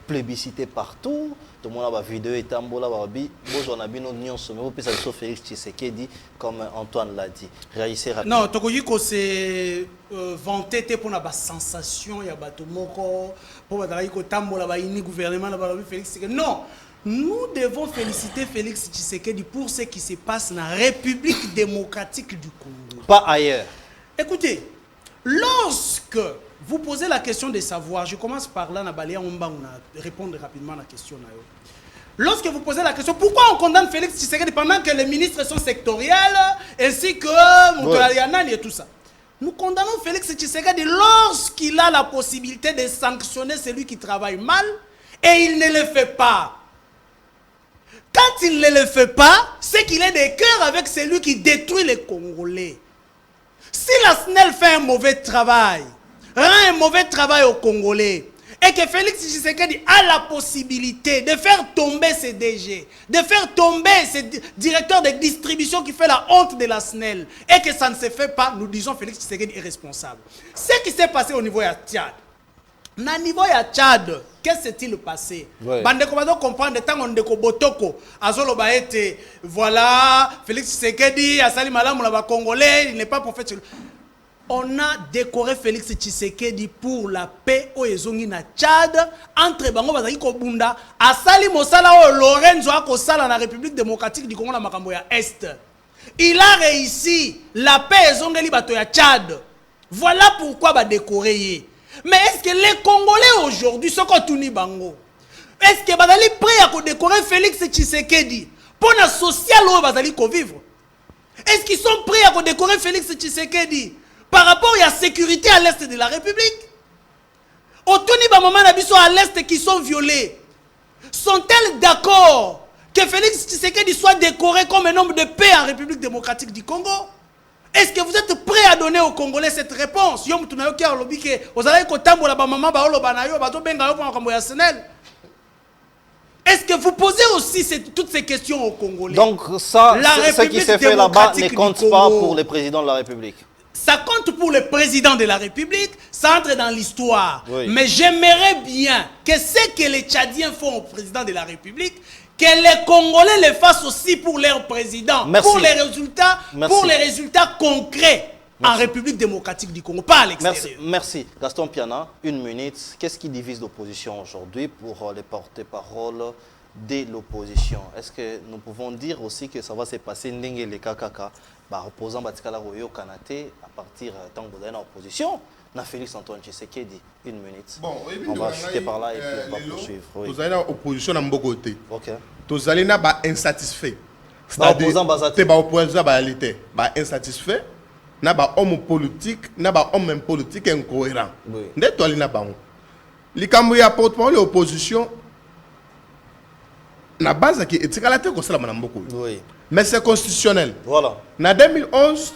plébiscité partout. Tout le monde a vu vidéo et tambola babi. Bonjour Nabino Nyon Somero puis ça Félix Tshisekedi comme Antoine l'a dit. Réagissez rapidement. Non, Tokoyiko c'est vanté pour la sensation ya bato moko pour bato tambola ba ini gouvernement la Félix Tshisekedi. Non, nous devons féliciter Félix Tshisekedi pour ce qui se passe dans la République démocratique du Congo. Pas ailleurs. Écoutez, lorsque vous posez la question de savoir, je commence par là, on va répondre rapidement à la question. Lorsque vous posez la question, pourquoi on condamne Félix Tshisekedi pendant que les ministres sont sectoriels, ainsi que Moutoualianan et tout ça? Nous condamnons Félix Tshisekedi lorsqu'il a la possibilité de sanctionner celui qui travaille mal, et il ne le fait pas. Quand il ne le fait pas, c'est qu'il est de cœur avec celui qui détruit les Congolais. Si la SNEL fait un mauvais travail, rend un mauvais travail aux Congolais, et que Félix Tshisekedi a la possibilité de faire tomber ses DG, de faire tomber ses directeurs de distribution qui fait la honte de la SNEL, et que ça ne se fait pas, nous disons Félix Tshisekedi est responsable. Ce qui s'est passé au niveau de Tchad, au niveau de Tchad, qu'est-ce qui s'est passé? Bandeko va donc comprendre tant on deko botoko azolo baete voilà Félix Tshisekedi asali malamu la ba Congolais, il n'est pas prophète. On a décoré Félix Tshisekedi pour la paix au Ezongi na Tchad entre bango bazaki ko bunda asali mosala o Lorenzo akosala na République démocratique du Congo na makambo ya Est. Il a réussi la paix ezongeli bato ya Tchad. Voilà pourquoi ba décorer. Mais est-ce que les Congolais aujourd'hui sont tuni bango? Est-ce que bazali prêt à décorer Félix Tshisekedi pour la social ou bazali ko vivre? Est-ce qu'ils sont prêts à décorer Félix Tshisekedi par rapport à la sécurité à l'est de la République? Autoni ba maman nabiso à l'est qui sont violés. Sont-elles d'accord que Félix Tshisekedi soit décoré comme un homme de paix en République démocratique du Congo? Est-ce que vous êtes prêts à donner aux Congolais cette réponse? Est-ce que vous posez aussi toutes ces questions aux Congolais? Donc ça, ce qui s'est fait là-bas ne compte pas pour le président de la République. Ça compte pour le président de la République, ça entre dans l'histoire. Oui. Mais j'aimerais bien que ce que les Tchadiens font au président de la République, que les Congolais le fassent aussi pour leur président. Merci. Pour les résultats concrets. Merci. En République démocratique du Congo, pas à l'extérieur. Merci. Gaston Piana, 1 minute. Qu'est-ce qui divise l'opposition aujourd'hui pour les porte-paroles de l'opposition. Est-ce que nous pouvons dire aussi que ça va se passer Ndenge les Kakaka, opposant Batikala Royo Kanate à partir de l'opposition? Na Félix Antoine Tshisekedi, 1 minute. Bon, on va chuter par là et puis on va poursuivre. Vous allez dans l'opposition dans beaucoup côté. Ok. Vous allez dans insatisfait. Opposant Bazate. Opposant Bazate. Insatisfait. Na ba homme politique, na ba homme politique incohérent. Ndé to alina bango. Likambo ya porte-parole de l'opposition na base qui etikalate ko sala manamboko. Oui. Mais c'est constitutionnel. Voilà. Na 2011,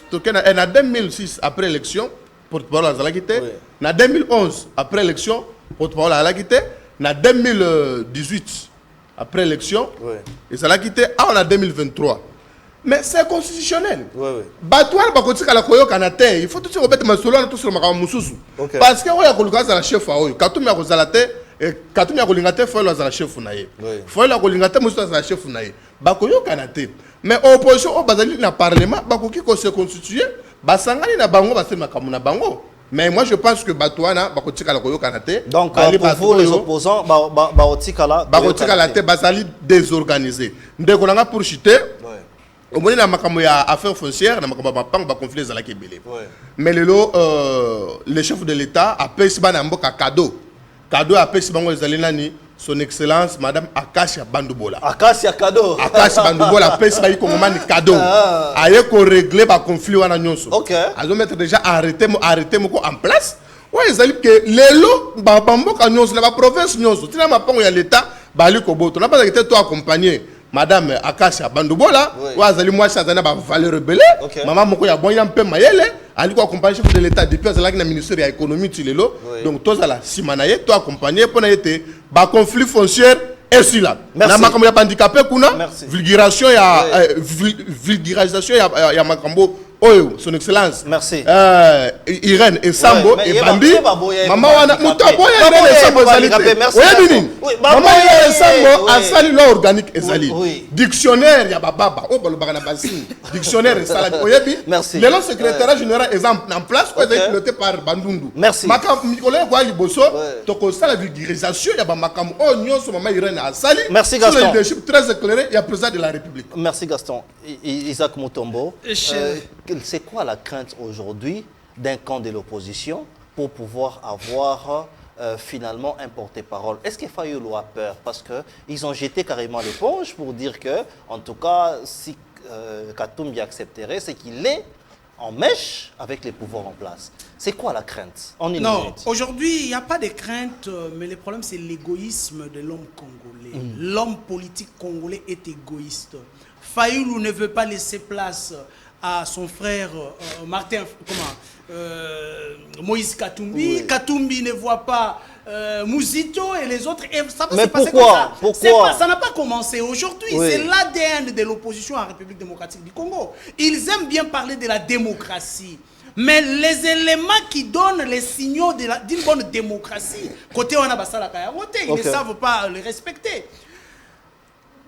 na 2006 après l'élection, porte-parole à Zalakite. Oui. Na 2011 après l'élection, porte-parole à Zalakite. Na 2018 après l'élection, oui. Et Zalakite on a 2023. Mais c'est constitutionnel. Oui, oui. Batouar bakotika la koyo kanate, il faut tout se remettre masolo na tout sur makama mususu. Parce que oya koluka za la chef a oyo, katumi ya kozalate et katumi ya kolingate faut la za la chef na ye. Faut la kolingate mususu za la chef na ye. Bakoyo kanate. Mais opposition au bazali na parlement bakoki ko se constituer, basangani na bango basema makamu na bango. Mais moi je pense que Batouana bakotika la koyo kanate. Donc pour vous les opposants bakotika la te basali désorganisé. Ndeko nanga pour chuter. Au moins, il y a affaires foncières, il y a conflit dans la Kébélé. Mais le chef de l'État a payé un cadeau. Cadeau a payé son excellence, Madame Akasia Bandoubola. Akasia cadeau. Akasia Bandoubola a payé un cadeau. A eu qu'on règle le conflit. Ok. Ils ont mettre déjà arrêté en place. Oui, ils ont dit que les lots, la province, l'État, on n'a pas été tout accompagné. Madame Akasia Bandoubola, wazali mwasi azana ba valeur rebelle, maman moko ya bonya mpe mayele, aliko accompagner chef de l'état depuis azalaki na ministère ya économie tilelo. Donc tous ala simanaye to accompagner pour na yete ba conflit foncier et si là. Na makambo ya handicapé kuna, vulgarisation ya makambo oyo son excellence. Merci. Irène et Sambo et Bambi. Maman wana mutaboya Irène et Sambo ezali. Oui bini. Maman Irène et Sambo asali loi organique ezali. Dictionnaire ya bababa o balobaka na basine. Dictionnaire ezali. Oyebi. Merci. Le secrétaire général exemple en place ko ezali piloté par Bandundu. Merci. Makam Nicolas kwa liboso to ko sala vulgarisation ya ba makam o nyonso maman Irène asali. Merci Gaston. Sur le leadership très éclairé il y a président de la République. Merci Gaston. Isaac Mutombo. C'est quoi la crainte aujourd'hui d'un camp de l'opposition pour pouvoir avoir finalement un porte-parole? Est-ce que Fayulu a peur? Parce qu'ils ont jeté carrément l'éponge pour dire que, en tout cas, si Katumbi accepterait, c'est qu'il est en mèche avec les pouvoirs en place. C'est quoi la crainte? Non, aujourd'hui, il n'y a pas de crainte, mais le problème, c'est l'égoïsme de l'homme congolais. L'homme politique congolais est égoïste. Fayulu ne veut pas laisser place à son frère Martin, Moïse Katumbi. Oui. Katumbi ne voit pas Mouzito et les autres. Et ça va se passer comme ça. Pourquoi ça n'a pas commencé aujourd'hui. Oui. C'est l'ADN de l'opposition à la République démocratique du Congo. Ils aiment bien parler de la démocratie. Mais les éléments qui donnent les signaux d'une bonne démocratie, côté on a basala kayarote, ils ne savent pas les respecter.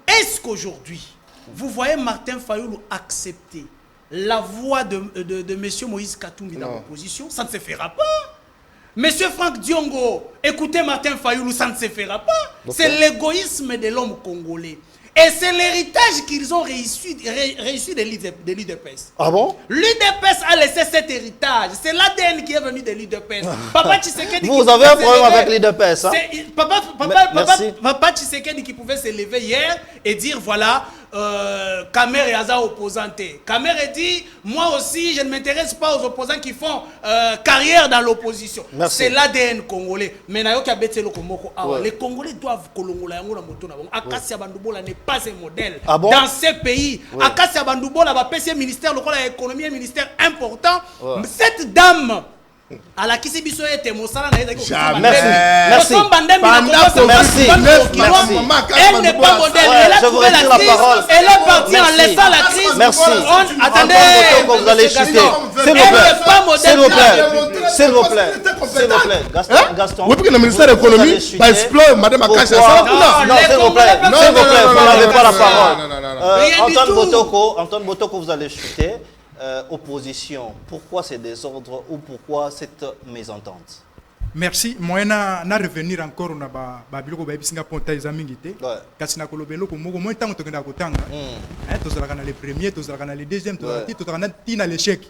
Est-ce qu'aujourd'hui, vous voyez Martin Fayulu accepter la voix de M. Moïse Katumbi dans l'opposition? Ça ne se fera pas. M. Franck Diongo, écoutez Martin Fayulu, ça ne se fera pas. C'est l'égoïsme de l'homme congolais. Et c'est l'héritage qu'ils ont réussi de l'UDPS. Ah bon? L'UDPS a laissé cet héritage. C'est l'ADN qui est venu de l'UDPS. Papa Tshisekedi. Vous avez un problème avec l'UDPS, hein? Papa Tshisekedi qui pouvait se lever hier et dire voilà, Kamer et Aza opposanté. Kamer dit moi aussi je ne m'intéresse pas aux opposants qui font carrière dans l'opposition. C'est l'ADN congolais. Mais les Congolais doivent kolongola yango na moto na bango. Akasia Bandoubola n'est pas un modèle dans ces pays. Akasia Bandoubola va passer ministère local de l'économie, un ministère important. Cette dame à la Kisibiso était Mossala na merci. Elle n'est pas modèle. Elle a trouvé la crise. Elle est partie en laissant la crise. Merci. Attendez. Vous allez chuter. Elle n'est pas modèle. S'il vous plaît. Gaston. Oui, parce que le ministère de l'économie va explorer Madame Akasia. Non, s'il vous plaît. Vous n'avez pas la parole. Antoine Botoko, vous allez chuter. Opposition, pourquoi ces désordres ou pourquoi cette mésentente? Merci. Moi, na revenir encore na ba biloko ba bisinga ponta examen gité. Kasi na kolobelo ko moko moins tango tokenda kotanga. Tozalaka na les premiers, tozalaka na les deuxièmes, tozalaka na tina l'échec.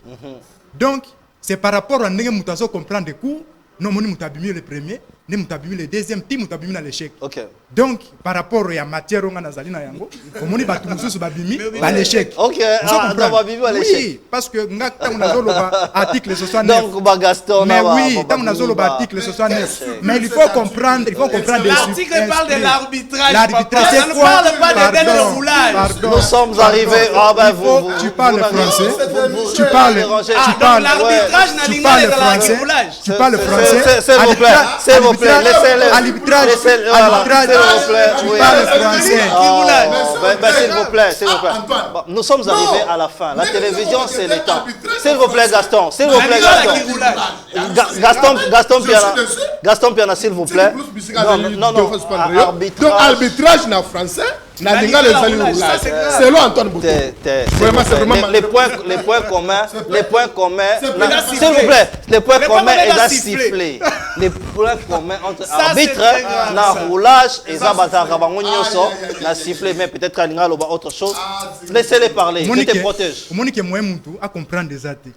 Donc, c'est par rapport à ndenge mutazo comprendre des cours, non moni mutabimi le premier, ne mutabimi le deuxième, ti mutabimi na l'échec. Donc, par rapport à matière on a nazali na yango, moni batu mususu babimi ba l'échec. OK, dans babimi ba l'échec. Oui, parce que ngaka on a zoloba article 69. Donc ba Gaston mais oui, tant on a zoloba article 69. Mais il faut comprendre des l'article parle de l'arbitrage. L'arbitrage c'est quoi? Ça ne parle pas de roulage. Nous sommes arrivés tu parles français. Tu parles l'arbitrage n'a rien à voir avec le roulage. Tu parles français. S'il vous plaît, laissez-le. Arbitrage, s'il vous plaît. Tu parles français. S'il vous plaît. Nous sommes arrivés à la fin. La télévision, c'est le temps. S'il vous plaît, Gaston. S'il vous plaît, Gaston Piana, s'il vous plaît. Non. Donc, arbitrage na français. C'est là Antoine Boutou. Les points communs. S'il vous plaît, les points communs est sifflé. Les points communs entre arbitre, na roulage et Zabata Rabangonioso, na sifflé, mais peut-être qu'il y a autre chose. Laissez-les parler, je te protège. Monique moi Moutou à comprendre des athées.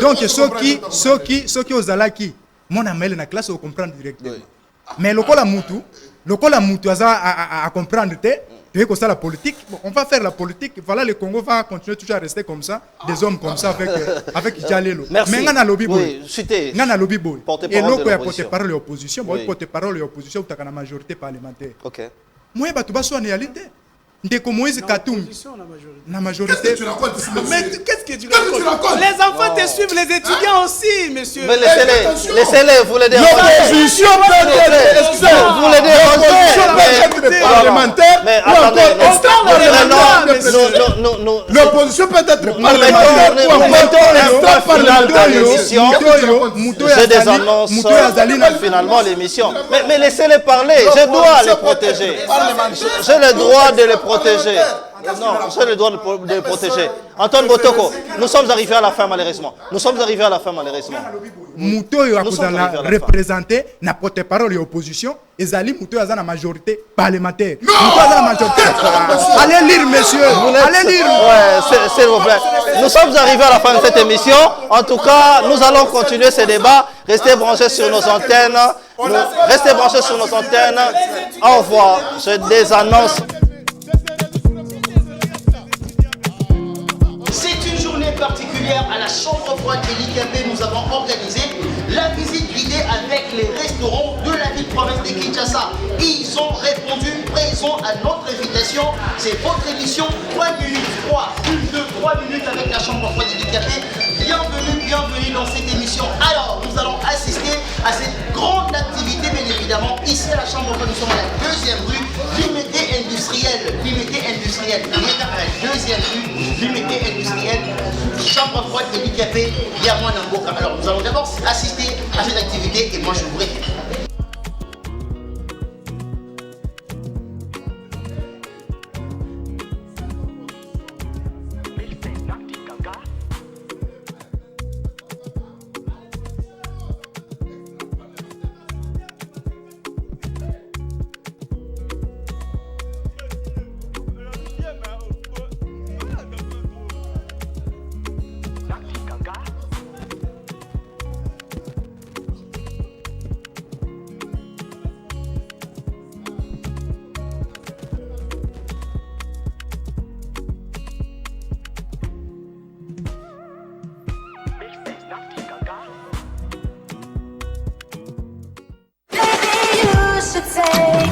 Donc ceux qui aux alaki, mon amel na classe au comprendre directement. Mais le Lokola Moutou à comprendre que la politique, bon, on va faire la politique, voilà le Congo va continuer toujours à rester comme ça, des hommes comme ça avec Jalelo. Merci. Mais on a lobby boy. Oui, on a lobby boy. Et l'autre est porte-parole de l'opposition, oui. Porte-parole de l'opposition ou la majorité parlementaire. OK. Moi bah tu vas sur la réalité. Ndeko Moïse Katoum. La majorité. Mais qu'est-ce que tu racontes? Les enfants te suivent, les étudiants aussi, monsieur. Mais laissez-les, vous les dérangez. L'opposition peut être, vous les dérangez. Parlementaire. Mais attendez, l'opposition peut être parlementaire. Nous mettons l'instant final dans l'émission. Je désannonce finalement l'émission. Mais laissez-les parler, je dois les protéger. J'ai le droit de les protéger. Non, j'ai le droit de les protéger. Antoine Botoko, nous sommes arrivés à la fin malheureusement. Moutoyo a représenté na porte-parole de l'opposition et Zali Moutoyo a la majorité parlementaire. Moutoyo a la majorité. Allez lire, monsieur. Allez lire. Ouais, s'il vous plaît. Nous sommes arrivés à la fin de cette émission. En tout cas, nous allons continuer ce débat. Restez branchés sur nos antennes. Au revoir. Je désannonce. Particulière à la chambre froide de l'IKP, nous avons organisé la visite guidée avec les restaurants de la ville-province de Kinshasa. Ils ont répondu présent à notre invitation. C'est votre émission 3 minutes 3, plus de 3 minutes avec la chambre froide de l'IKP. Bienvenue dans cette émission. Alors, nous allons assister à cette grande activité, bien évidemment. Ici à la chambre froide, nous sommes à la deuxième rue, Limité industrielle. On est à la deuxième rue, Limité industrielle. Chambre froide de l'IKP, Yamouan Namboka. Alors nous allons d'abord assister à cette activité et moi je vous réfère. Say